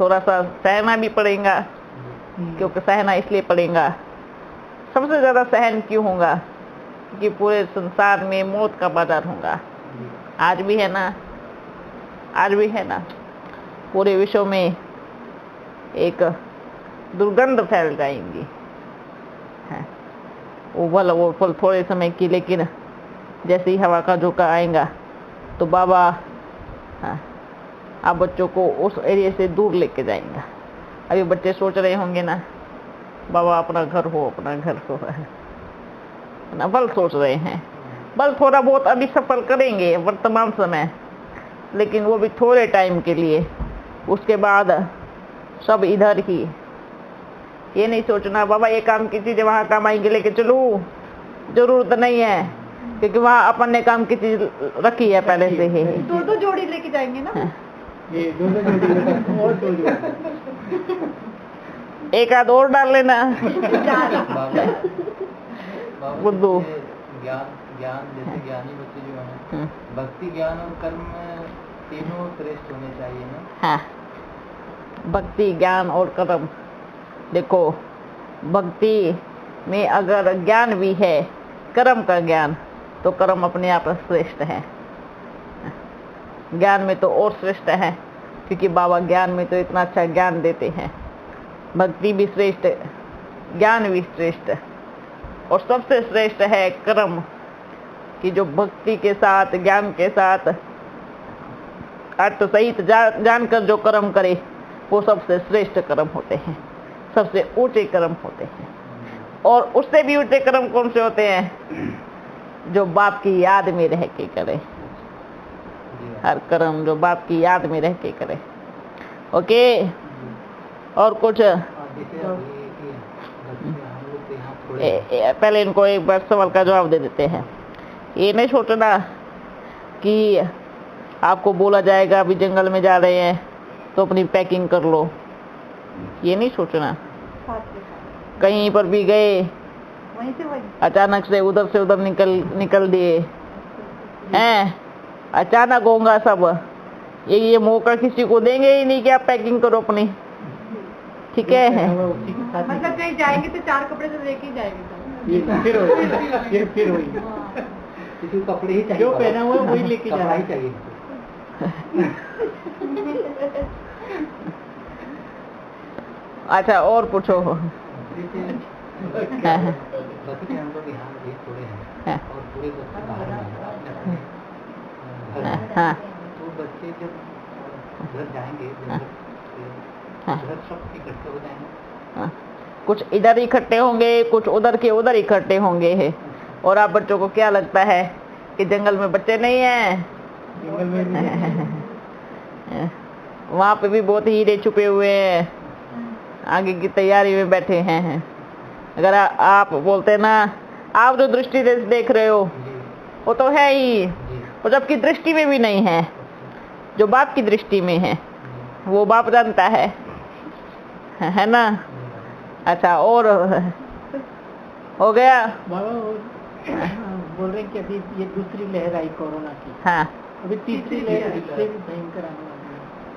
थोड़ा सा सहना भी पड़ेगा, क्योंकि सहना इसलिए पड़ेगा, सबसे ज्यादा सहन क्यों होगा, क्योंकि पूरे संसार में मौत का बाजार होगा। आज भी है ना, आज भी है ना, पूरे विश्व में एक दुर्गंध फैल जाएंगी। वो फल थोड़े समय की, लेकिन जैसे ही हवा का झोंका आएगा तो बाबा आप बच्चों को उस एरिया से दूर लेके जाएंगे। अभी बच्चे सोच रहे होंगे ना, बाबा अपना घर हो, अपना घर हो ना, बल सोच रहे हैं। बल थोड़ा बहुत अभी सफल करेंगे वर्तमान समय, लेकिन वो भी थोड़े टाइम के लिए, उसके बाद सब इधर ही। ये नहीं सोचना बाबा ये काम की चीज वहाँ काम आएंगे लेके चलूं, जरूरत नहीं है, क्योंकि वहाँ अपन ने काम की चीज रखी है पहले से ही। दो जोड़ी लेके जाएंगे ना। ये दोनों जोड़ी और दो जोड़ी, एक आध और डाल लेना। बुद्धू ज्ञान जैसे ज्ञानी बच्चे जो हैं, भक्ति ज्ञान और कर्म तीनों श्रेष्ठ होने चाहिए ना। हाँ, भक्ति ज्ञान और कर्म। देखो भक्ति में अगर ज्ञान भी है, कर्म का ज्ञान, तो कर्म अपने आप श्रेष्ठ है। ज्ञान में तो और श्रेष्ठ है, क्योंकि बाबा ज्ञान में तो इतना अच्छा ज्ञान देते हैं। भक्ति भी श्रेष्ठ, ज्ञान भी श्रेष्ठ, और सबसे श्रेष्ठ है कर्म, कि जो भक्ति के साथ ज्ञान के साथ अर्थ सहित जानकर जो कर्म करे वो सबसे श्रेष्ठ कर्म होते हैं, सबसे ऊंचे कर्म होते हैं। और उससे भी ऊंचे कर्म कौन से होते हैं? जो बाप की याद में रह के करे, हर कर्म जो बाप की याद में रह के करे। ओके, और कुछ? पहले इनको एक बार सवाल का जवाब दे देते हैं। ये नहीं सोचना कि आपको बोला जाएगा अभी जंगल में जा रहे हैं तो अपनी पैकिंग कर लो, ये नहीं सोचना। कहीं पर भी गए, वहीं से वहीं अचानक से उधर निकल दिए हैं, अचानक होगा सब। ये मौका किसी को देंगे ही नहीं कि आप पैकिंग करो अपनी, ठीक है? मतलब कहीं जाएंगे तो 4 कपड़े तो लेके ही जाएंगे। ये फिर वही किसी को कपड़े ही चाहिए, जो पहना हुआ वही लेके कपड़ा जाना ही चाहिए। अच्छा, और पूछो। बच्चे के अंदर यहाँ भी थोड़े हैं और पूरे बच्चे बाहर हैं। तो बच्चे जब घर जाएंगे, घर सब इकट्ठे हो जाएंगे। कुछ इधर इकट्ठे होंगे, कुछ उधर के उधर इकट्ठे होंगे। और आप बच्चों को क्या लगता है कि जंगल में बच्चे नहीं हैं? जंगल में वहाँ पे भी बहुत हीरे छुपे हुए हैं, आगे की तैयारी में बैठे हैं। अगर आप बोलते ना, आप जो दृष्टि देख रहे हो वो तो है ही, और जबकि दृष्टि में भी नहीं है, जो बाप की दृष्टि में है वो बाप जानता है ना। अच्छा, और हो गया? बाबा बोल रहे हैं कि अभी ये दूसरी लहर आई कोरोना की। हाँ, अभी तीसरी लहर इससे भी भयंकर आने वाली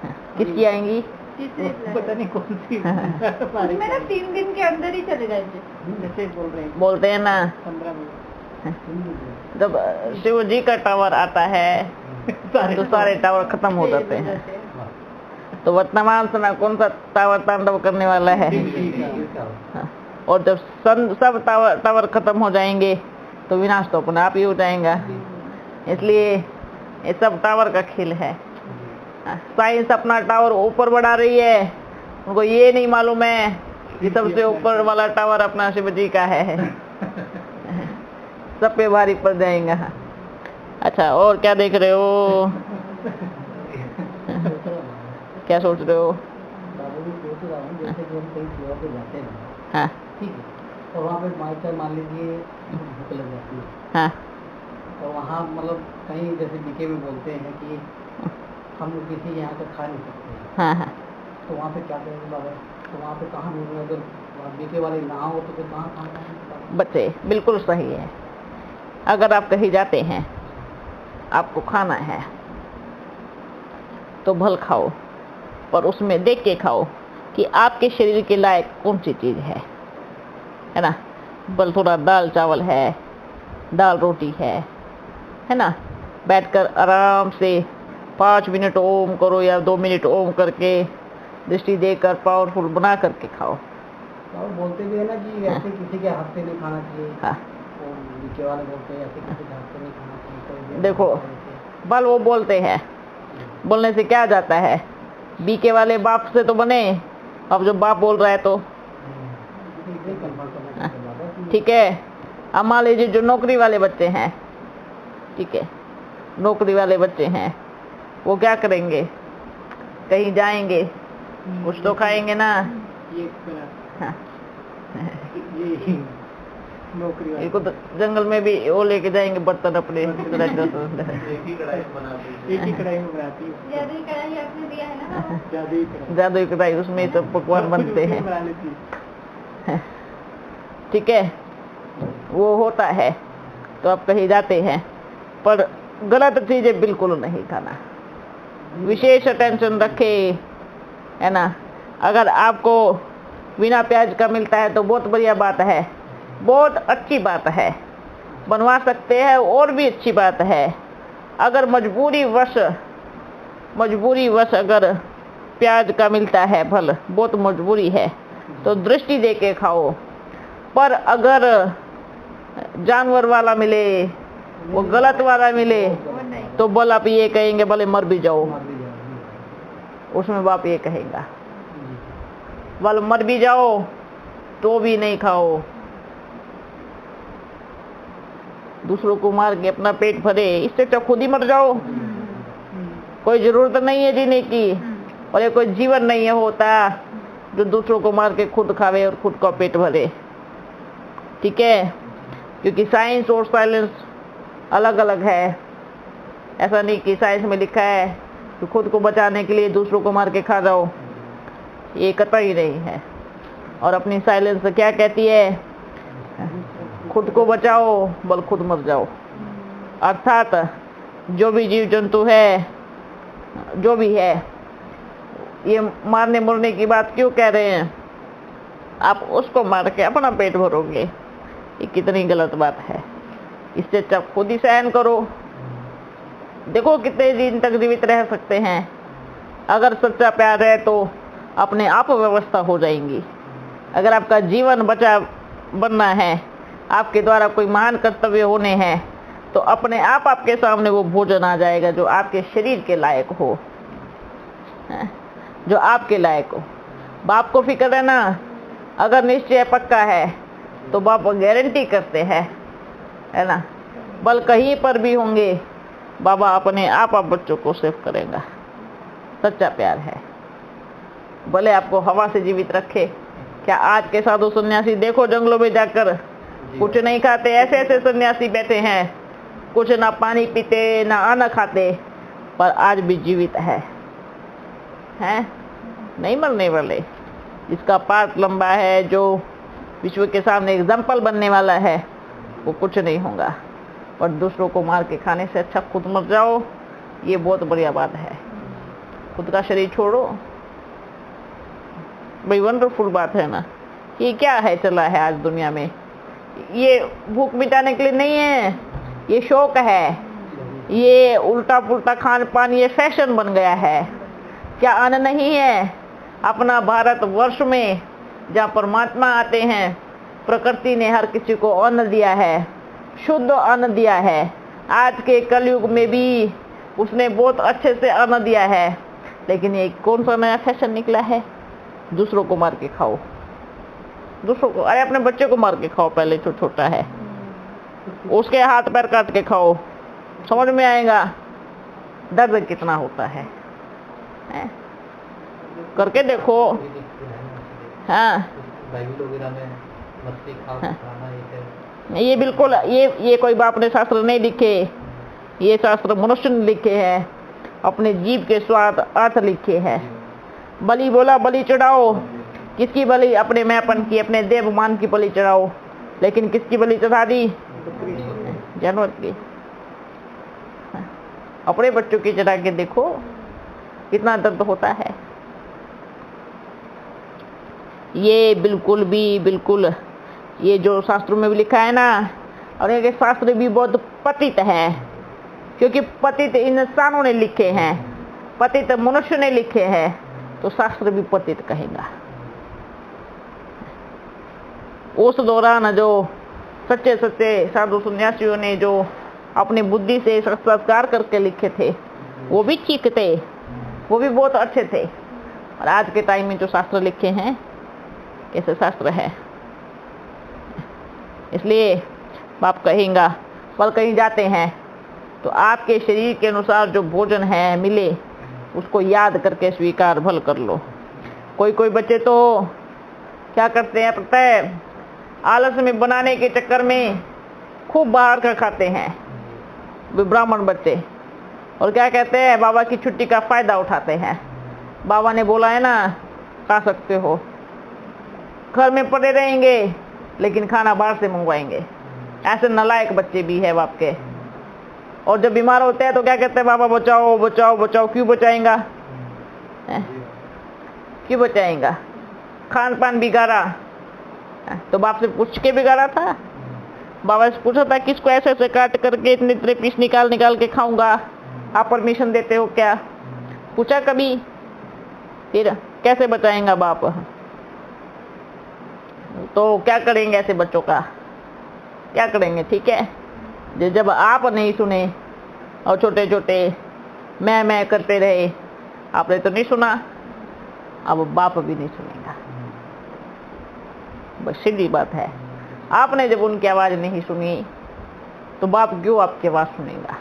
है। किसकी आएंगी? पता नहीं कौन सी। उसमें ना 3 दिन के अंदर ही चले जाएंगे, जैसे बोल रहे हैं, बोलते हैं ना 15 मिनट। जब शिव जी का टावर आता है तो सारे टावर खत्म हो जाते हैं। तो वर्तमान समय कौन सा टावर तांडव करने वाला है? और जब सब टावर खत्म हो जाएंगे तो विनाश तो अपने आप ही हो जाएगा। इसलिए ये सब टावर का खेल है। साइंस अपना टावर ऊपर बढ़ा रही है, उनको ये नहीं मालूम है कि सबसे ऊपर वाला टावर अपना शिव जी का है। सब पे भारी पड़ जाएगा। अच्छा, और क्या देख रहे हो? क्या सोच रहे हो? सोच रहा हूँ जैसे कि हम कहीं जगह पे जाते हैं, हाँ, ठीक है, तो वहाँ पे मान लीजिए भूख लग जाती है, हाँ तो वहाँ मतलब कहीं जैसे बीके में बोलते हैं कि हम लोग किसी यहाँ का खा नहीं सकते हैं, हाँ हाँ तो वहाँ पे क्या करेंगे बाबा? तो वहाँ पे कहाँ ढूंढना? अगर वहाँ बीके वाले ना हो तो फिर कहाँ खाना है? बच्चे बिल्कुल सही है। अगर आप कहीं जाते हैं, आपको खाना है तो भल खाओ, पर उसमें देख के खाओ कि आपके शरीर के लायक कौन सी चीज़ है ना। बल थोड़ा दाल चावल है, दाल रोटी है ना, बैठकर आराम से 5 मिनट ओम करो या 2 मिनट ओम करके दृष्टि देकर पावरफुल बना करके खाओ। और बोलते भी है ना कि ऐसे किसी के हाथ से नहीं खाना चाहिए। हाँ वो बीके वाले बोलते हैं ऐसे किसी के हाथ से नहीं खाना चाहिए। तो देखो, बल वो बोलते हैं, बोलने से क्या जाता है? बीके वाले बाप से तो बने, अब जो बाप बोल रहा है तो ठीक है। अब मान लीजिए जो नौकरी वाले बच्चे हैं, ठीक है, नौकरी वाले बच्चे हैं, वो क्या करेंगे? कहीं जाएंगे, कुछ तो खाएंगे ना। हाँ। नौकरी वाले इनको तो जंगल में भी वो लेके जाएंगे बर्तन अपने। एक ही कढ़ाई में बनाती है। जादुई कढ़ाई आपने दिया है ना। जादुई कढ़ाई जादुई कढ़ाई, उसमें सब पकवान बनते हैं। बना लेती है। ठीक है, वो होता है। तो आप कहीं जाते हैं, पर गलत चीजें बिल्कुल नहीं खाना, विशेष अटेंशन रखे, है ना। अगर आपको बिना प्याज का मिलता है तो बहुत बढ़िया बात है, बहुत अच्छी बात है, बनवा सकते हैं, और भी अच्छी बात है। अगर मजबूरी वश अगर प्याज का मिलता है फल, बहुत मजबूरी है, तो दृष्टि दे के खाओ। पर अगर जानवर वाला मिले, वो गलत वाला मिले, तो बोल आप ये कहेंगे भले मर भी जाओ, उसमें बाप ये कहेगा बोल मर भी जाओ तो भी नहीं खाओ। दूसरों को मार के अपना पेट भरे, इससे तो खुद ही मर जाओ। कोई जरूरत नहीं है जीने की, और ये कोई जीवन नहीं है होता जो दूसरों को मार के खुद खावे और खुद का पेट भरे। ठीक है, क्योंकि साइंस और साइलेंस अलग अलग है। ऐसा नहीं कि साइंस में लिखा है कि खुद को बचाने के लिए दूसरों को मार के खा जाओ, ये कतई नहीं है। और अपनी साइलेंस क्या कहती है? खुद को बचाओ बल खुद मर जाओ। अर्थात जो भी जीव जंतु है, जो भी है, ये मारने मुरने की बात क्यों कह रहे हैं? आप उसको मार के अपना पेट भरोगे, ये कितनी गलत बात है। इससे अच्छा खुद ही सहन करो। देखो कितने दिन तक जीवित रह सकते हैं। अगर सच्चा प्यार है तो अपने आप व्यवस्था हो जाएंगी। अगर आपका जीवन बचा बनना है, आपके द्वारा कोई महान कर्तव्य होने हैं, तो अपने आप आपके सामने वो भोजन आ जाएगा जो आपके शरीर के लायक हो, जो आपके लायक हो। बाप को फिक्र है ना, अगर निश्चय पक्का है तो बाप गारंटी करते हैं, है ना। बल कहीं पर भी होंगे, बाबा अपने आप बच्चों को सेव करेगा। सच्चा प्यार है। भले आपको हवा से जीवित रखे। क्या आज के साधु सन्यासी देखो जंगलों में जाकर कुछ नहीं खाते, ऐसे ऐसे सन्यासी बैठे हैं, कुछ ना पानी पीते ना अन्न खाते, पर आज भी जीवित है, नहीं मरने वाले। जिसका पार्ट लंबा है, जो विश्व के सामने एग्जाम्पल बनने वाला है, वो कुछ नहीं होगा। पर दूसरों को मार के खाने से अच्छा खुद मर जाओ, ये बहुत बढ़िया बात है। खुद का शरीर छोड़ो, भाई वंडरफुल बात है ना। ये क्या है चला है आज दुनिया में? ये भूख मिटाने के लिए नहीं है, ये शौक है, ये उल्टा पुल्टा खान पान, ये फैशन बन गया है। क्या अन्न नहीं है अपना भारत वर्ष में, जहाँ परमात्मा आते हैं? प्रकृति ने हर किसी को अन्न दिया है, शुद्ध अन्न दिया है। आज के कलयुग में भी उसने बहुत अच्छे से अन्न दिया है, लेकिन ये कौन सा नया फैशन निकला है? दूसरों को मार के खाओ, दूसरों को, अरे अपने बच्चे को मार के खाओ पहले, जो छोटा है उसके हाथ पैर काट के खाओ, समझ में आएगा दर्द कितना होता है। करके देखो। हाँ बाइबल वगैरह में मछली खाना ये है, ये बिल्कुल ये कोई बाप ने शास्त्र नहीं लिखे, ये शास्त्र मनुष्य ने लिखे हैं, अपने जीव के स्वाद अर्थ लिखे हैं। बलि बोला बलि चढ़ाओ, किसकी बलि? अपने मैपन की, अपने देवमान की बलि चढ़ाओ, लेकिन किसकी बलि चढ़ा दी? जानवर की। अपने बच्चों की चढ़ा के देखो कितना दर्द होता है। ये बिल्कुल ये जो शास्त्रों में भी लिखा है ना, और ये शास्त्र भी बहुत पतित है, क्योंकि पतित इंसानों ने लिखे हैं, पतित मनुष्य ने लिखे हैं, तो शास्त्र भी पतित कहेगा। उस दौरान जो सच्चे साधु सन्यासियों ने जो अपनी बुद्धि से साक्षात्कार करके लिखे थे, वो भी ठीक थे, वो भी बहुत अच्छे थे। और आज के टाइम में जो शास्त्र लिखे हैं, कैसे शास्त्र है? इसलिए बाप कहेगा, कल कहीं जाते हैं तो आपके शरीर के अनुसार जो भोजन है मिले, उसको याद करके स्वीकार भल कर लो। कोई बच्चे तो क्या करते हैं पता है? आलस में बनाने के चक्कर में खूब बाहर का खाते हैं, ब्राह्मण बच्चे, और क्या कहते हैं? बाबा की छुट्टी का फायदा उठाते हैं। बाबा ने बोला है ना, खा सकते हो, घर में पड़े रहेंगे लेकिन खाना बाहर से मंगवाएंगे। ऐसे नालायक बच्चे भी है बाप के। और जब बीमार होते हैं तो क्या कहते हैं? बाबा बचाओ बचाओ बचाओ। क्यों बचाएंगा? क्यों बचाएंगा? खान पान बिगाड़ा, तो बाप से पूछ के बिगाड़ा था? बाबा से पूछा था किसको ऐसे ऐसे काट करके इतने पीस निकाल के खाऊंगा, आप परमिशन देते हो क्या? पूछा कभी? फिर कैसे बचाएंगा बाप? तो क्या करेंगे ऐसे बच्चों का? क्या करेंगे? ठीक है, जब आप नहीं सुने और छोटे छोटे मैं करते रहे, आपने तो नहीं सुना, अब बाप भी नहीं सुनेगा। बस सीधी बात है। आपने जब उनकी आवाज नहीं सुनी तो बाप क्यों आपकी आवाज सुनेगा?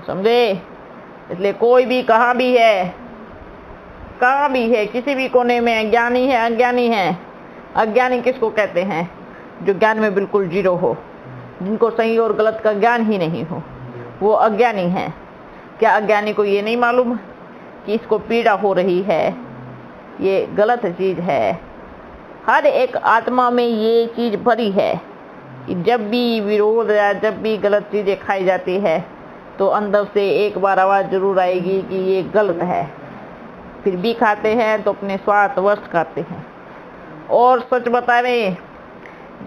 समझे? इसलिए कोई भी कहाँ भी है, किसी भी कोने में ज्ञानी है अज्ञानी है। अज्ञानी किसको कहते हैं? जो ज्ञान में बिल्कुल जीरो हो, जिनको सही और गलत का ज्ञान ही नहीं हो, वो अज्ञानी है। क्या अज्ञानी को ये नहीं मालूम कि इसको पीड़ा हो रही है, ये गलत चीज है? हर एक आत्मा में ये चीज भरी है कि जब भी विरोध या जब भी गलत चीजें खाई जाती है तो अंदर से एक बार आवाज जरूर आएगी कि ये गलत है। फिर भी खाते हैं तो अपने स्वार्थ वश खाते हैं। और सच बता रहे,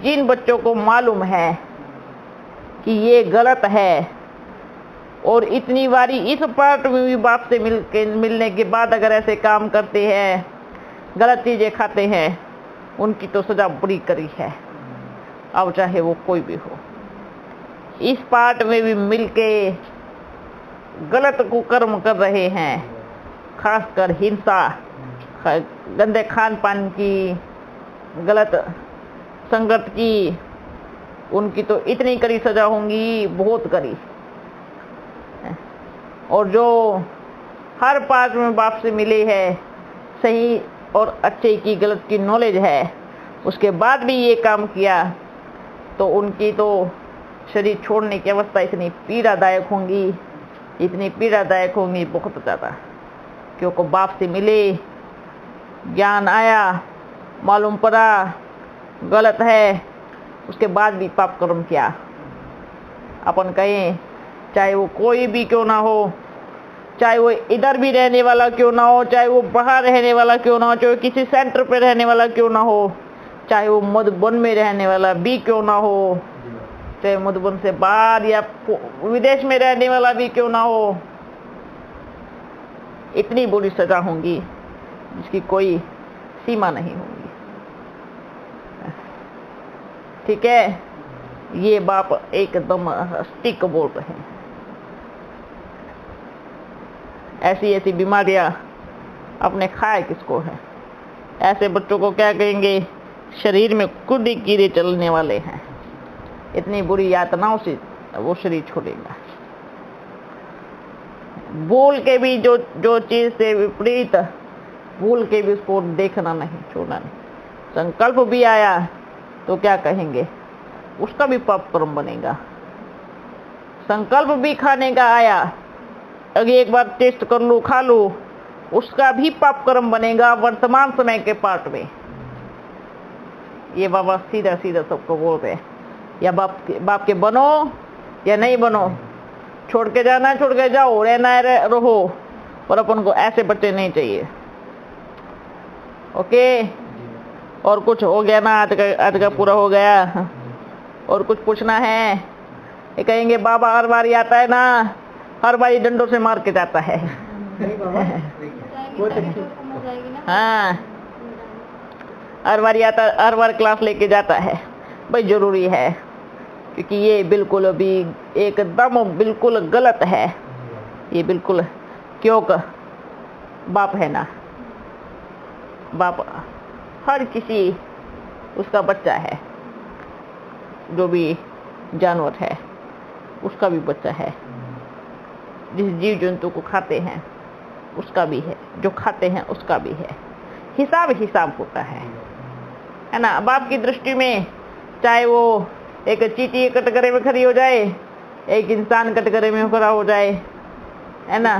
जिन बच्चों को मालूम है कि ये गलत है और इतनी बारी इस पार्ट में भी बाप से मिलने के बाद अगर ऐसे काम करते हैं, गलत चीजें खाते हैं, उनकी तो सजा बुरी करी है, अब चाहे वो कोई भी हो। इस पार्ट में भी मिलके गलत को कर्म कर रहे हैं, खासकर हिंसा, गंदे खान पान की, गलत संगत की, उनकी तो इतनी कड़ी सजा होंगी, बहुत कड़ी। और जो हर पार्ट में बाप से मिले है, सही और अच्छे की गलत की नॉलेज है, उसके बाद भी ये काम किया, तो उनकी तो शरीर छोड़ने की अवस्था इतनी पीड़ादायक होंगी, बहुत ज़्यादा। क्योंकि बाप से मिले, ज्ञान आया, मालूम पड़ा गलत है, उसके बाद भी पाप कर्म किया। अपन कहें चाहे वो कोई भी क्यों ना हो, चाहे वो इधर भी रहने वाला क्यों ना हो, चाहे वो बाहर रहने वाला क्यों ना हो, चाहे किसी सेंटर पे रहने वाला क्यों ना हो, चाहे वो मधुबन में रहने वाला भी क्यों ना हो, चाहे मधुबन से बाहर या विदेश में रहने वाला भी क्यों ना हो, इतनी बुरी सजा होंगी जिसकी कोई सीमा नहीं होगी। ठीक है, ये बाप एकदम स्टिक बोल रहे हैं। ऐसी बीमारियां अपने खाए किसको है? ऐसे बच्चों को क्या कहेंगे? शरीर में खुद ही कीड़े चलने वाले हैं। इतनी बुरी यातनाओं से वो शरीर छोड़ेगा। भूल के भी जो चीज से विपरीत, भूल के भी उसको देखना नहीं, छोड़ना नहीं। संकल्प भी आया तो क्या कहेंगे? उसका भी पाप कर्म बनेगा। संकल्प भी खाने का आया, अगर एक बार टेस्ट कर लो, खा लो, उसका भी पाप कर्म बनेगा वर्तमान समय के पार्ट में। ये बाबा सीधा सीधा सबको बोल रहे हैं, या बाप के बनो या नहीं बनो, छोड़ के जाना छोड़ के जाओ, रहना है रहो, पर अपन को ऐसे बच्चे नहीं चाहिए। ओके, और कुछ हो गया ना? आज का पूरा हो गया। और कुछ पूछना है? ये कहेंगे बाबा हर बार आता है ना, हर बार डंडों से मार के जाता है। हाँ, हर बार आता, हर बार क्लास लेके जाता है। भाई जरूरी है, क्योंकि ये बिल्कुल अभी एकदम बिल्कुल गलत है। ये बिल्कुल, क्योंकि बाप है ना, बाप हर किसी उसका बच्चा है, जो भी जानवर है उसका भी बच्चा है। जिस जीव जंतु को खाते हैं उसका भी है, जो खाते हैं उसका भी है। हिसाब होता है ना। बाप की दृष्टि में चाहे वो एक चींटी कटघरे में खड़ी हो जाए, एक इंसान कटघरे में खड़ा हो जाए, है ना,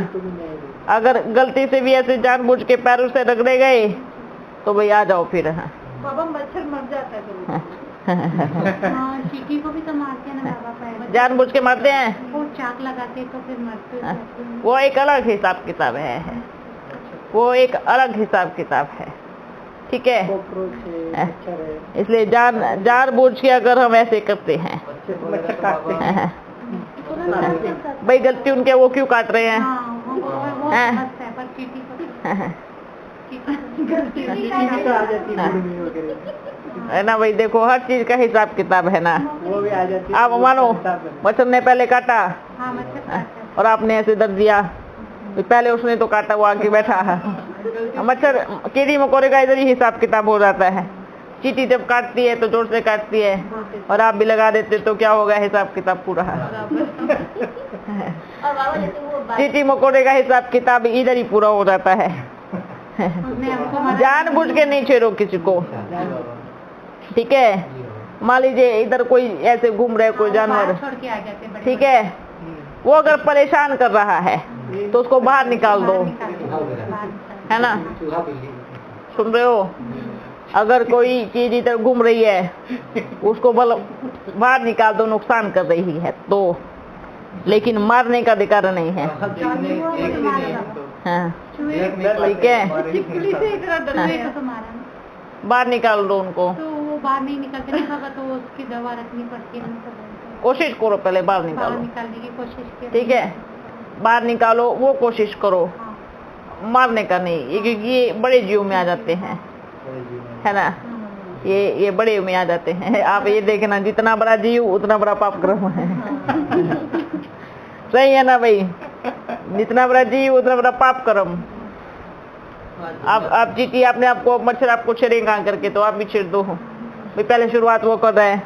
अगर गलती से भी ऐसे जानबूझ के पैरों से रगड़े गए तो भाई आ जाओ फिर। बाबा मच्छर मर जाता है। हाँ, चींटी को भी तो मारते हैं ना बाबा, जानबूझ के मारते हैं, वो चाक लगाते तो फिर मरते हैं। वो एक अलग हिसाब किताब है, वो एक अलग हिसाब किताब है। ठीक है, इसलिए जानबूझ के अगर हम ऐसे करते हैं, भाई गलती उनके, वो क्यों काट रहे हैं? है ना भाई, देखो हर चीज का हिसाब किताब है ना। वो भी आ जाती है। आप मानो मच्छर ने पहले काटा और आपने ऐसे दर्द दिया, पहले उसने तो काटा, वो आके बैठा है। मच्छर कीड़ी मकोड़े का इधर ही हिसाब किताब हो जाता है। चींटी जब काटती है तो जोर से काटती है, और आप भी लगा देते तो क्या होगा? हिसाब किताब पूरा है। चींटी मकोड़े का हिसाब किताब इधर ही पूरा हो जाता है। जानबूझ के नहीं छेड़ो किसी को, ठीक है? मान लीजिए इधर कोई ऐसे घूम रहे कोई जानवर, ठीक है, वो अगर परेशान कर रहा है तो उसको बाहर निकाल दो, है ना? सुन रहे हो? अगर कोई चीज इधर घूम रही है उसको बाहर निकाल दो, नुकसान कर रही है तो, लेकिन मारने का अधिकार नहीं है। हाँ, ठीक है, बाहर निकाल दो उनको। तो वो बाहर नहीं निकलते ना, तो उसकी दवा रखनी पड़ती है। कोशिश करो पहले बाहर निकालो, निकालने की कोशिश करो, ठीक है? बाहर निकालो, वो कोशिश करो, मारने का नहीं, क्योंकि ये बड़े जीव में आ जाते हैं, है ना? ये बड़े में आ जाते हैं। आप ये देखना, जितना बड़ा जीव उतना बड़ा पाप कर्म है। सही है ना भाई? जितना बड़ा जीव उतना बड़ा पाप कर्म। आप चींटी आपने आपको मच्छर आपको छेड़ेगा करके, तो आप भी छेड़ दो भाई। पहले शुरुआत वो कर रहे हैं,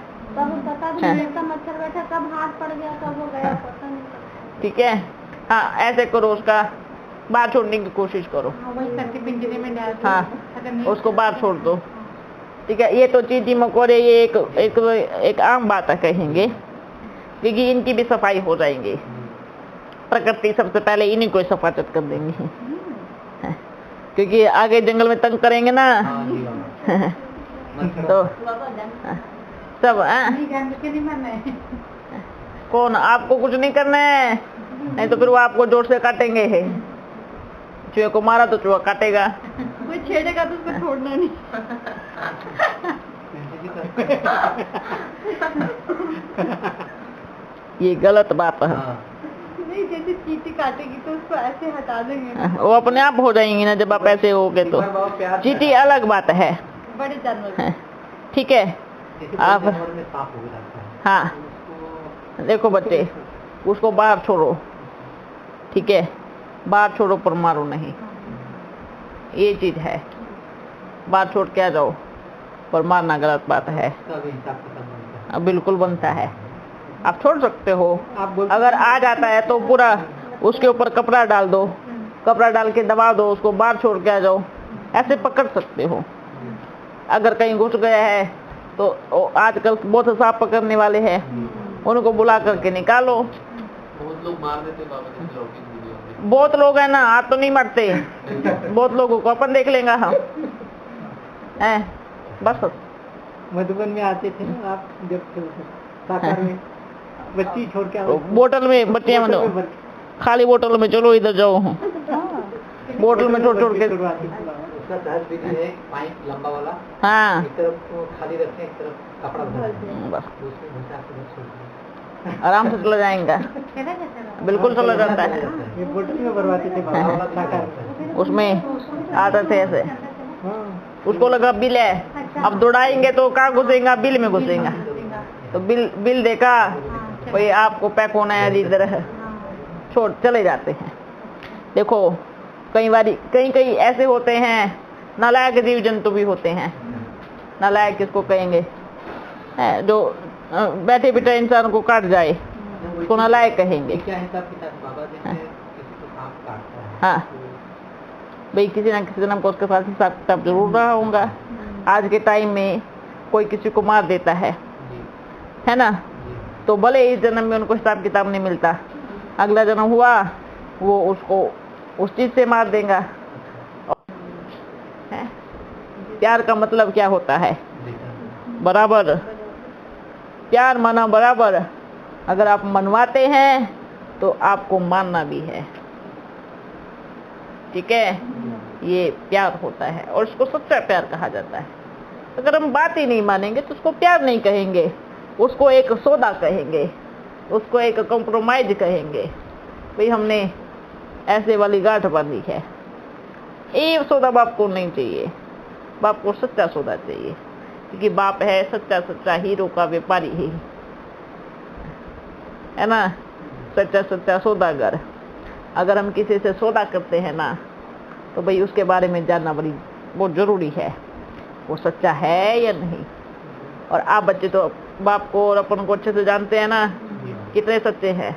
मच्छर बैठा, कब हाथ पड़ गया, कब हो गया, पता नहीं। ठीक है, हाँ, ऐसे करो, उसका बाहर छोड़ने की कोशिश करो। वही करके पिंजरे में डाल दो। हाँ, उसको बाहर छोड़ दो, ठीक है? ये तो चींटी मकोड़े ये एक आम बात है कहेंगे, क्योंकि इनकी भी सफाई हो जाएंगी। प्रकृति सबसे पहले इन्हीं को सफाचत कर देंगे, क्योंकि आगे जंगल में तंग करेंगे ना। तो सब कौन, आपको कुछ नहीं करना है, नहीं तो फिर वो आपको जोर से काटेंगे। चूहे को मारा तो चूहा काटेगा, कोई छेड़ेगा तो उसको छोड़ना नहीं। ये गलत बात है। नहीं, जैसे चींटी काटेगी तो उसको ऐसे हटा देंगे, वो अपने आप हो जाएंगी ना जब आप ऐसे होगे तो। चींटी अलग बात है, बड़े जानवर, ठीक है? आप हाँ, देखो बच्चे, उसको बाहर छोड़ो, ठीक है? बाहर छोड़ो पर मारो नहीं, ये चीज है। बाहर छोड़ के आ जाओ, पर मारना गलत बात है। अब बिल्कुल बनता है, आप छोड़ सकते हो। अगर आ जाता है तो पूरा उसके ऊपर कपड़ा डाल दो, कपड़ा डाल के दबा दो, उसको बाहर छोड़ के आ जाओ, ऐसे पकड़ सकते हो। अगर कहीं घुस गया है तो आजकल बहुत साफ पकड़ने वाले हैं, उनको बुला करके निकालो। बहुत लोग मार देते बाबा जी ब्लॉगिंग वीडियो में। बहुत लोग है ना, आप तो नहीं मरते। बहुत लोगों को अपन देख लेंगे हम हैं। बस मधुबन में आते थे ना आप, जब थे साकार में बच्ची छोड़ के आओ, बोतल में बच्चियां बोतल में बनो, भर खाली बोतल में, चलो इधर जाओ, बोतल में छोड़ छोड़ के। छुड़वाती थी बाबा। उसका सहज विधि है, पाइप लंबा वाला, हाँ एक तरफ वो खाली रखें, एक तरफ कपड़ा भर दें, बस दूसरे घुसा के बस छोड़ दें। आराम से चला जाएगा, चला जाता है बिल्कुल चला जाता है। ये बोतल में भरवाते थे बाबा वाला साकार में। उसमें आते थे ऐसे, हाँ उसको लगा बिल है, अब दौड़ाएंगे तो कहाँ घुसेगा, बिल में घुसेगा। तो बिल देखा भाई आपको पैक होना है इधर है, छोड़ चले जाते हैं। देखो कई बारी कई ऐसे होते हैं, नालायक जीव जंतु भी होते हैं। नालायक किसको कहेंगे, है जो बैठे बिठे इंसान को काट जाए, उसको नालायक कहेंगे। क्या हिसाब किताब बाबा जैसे किसी को सांप काटता है, हाँ भाई किसी ना किसी दिन को उसके साथ हिसाब किताब जरूर रहा होगा। आज के टाइम में कोई किसी को मार देता है ना, तो भले इस जन्म में उनको हिसाब किताब नहीं मिलता, अगला जन्म हुआ वो उसको उस चीज से मार देगा। है? प्यार का मतलब क्या होता है, बराबर प्यार माना बराबर। अगर आप मनवाते हैं तो आपको मानना भी है, ठीक है, ये प्यार होता है और उसको सच्चा प्यार कहा जाता है। अगर हम बात ही नहीं मानेंगे तो उसको प्यार नहीं कहेंगे, उसको एक सौदा कहेंगे, उसको एक कॉम्प्रोमाइज कहेंगे। भाई हमने ऐसे वाली गांठ बांधी है, ये सौदा बाप को नहीं चाहिए, बाप को सच्चा सौदा चाहिए, क्योंकि बाप है सच्चा सच्चा हीरो का व्यापारी ही है ना, सच्चा सच्चा सौदागर। अगर हम किसी से सौदा करते हैं ना, तो भाई उसके बारे में जानना बड़ी बहुत जरूरी है, वो सच्चा है या नहीं। और आप बच्चे तो बाप को और अपन को अच्छे से जानते हैं ना, कितने सच्चे हैं,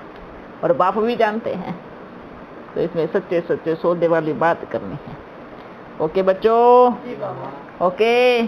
और बाप भी जानते हैं। तो इसमें सच्चे सच्चे सौदे वाली बात करनी है। ओके बच्चों, ओके।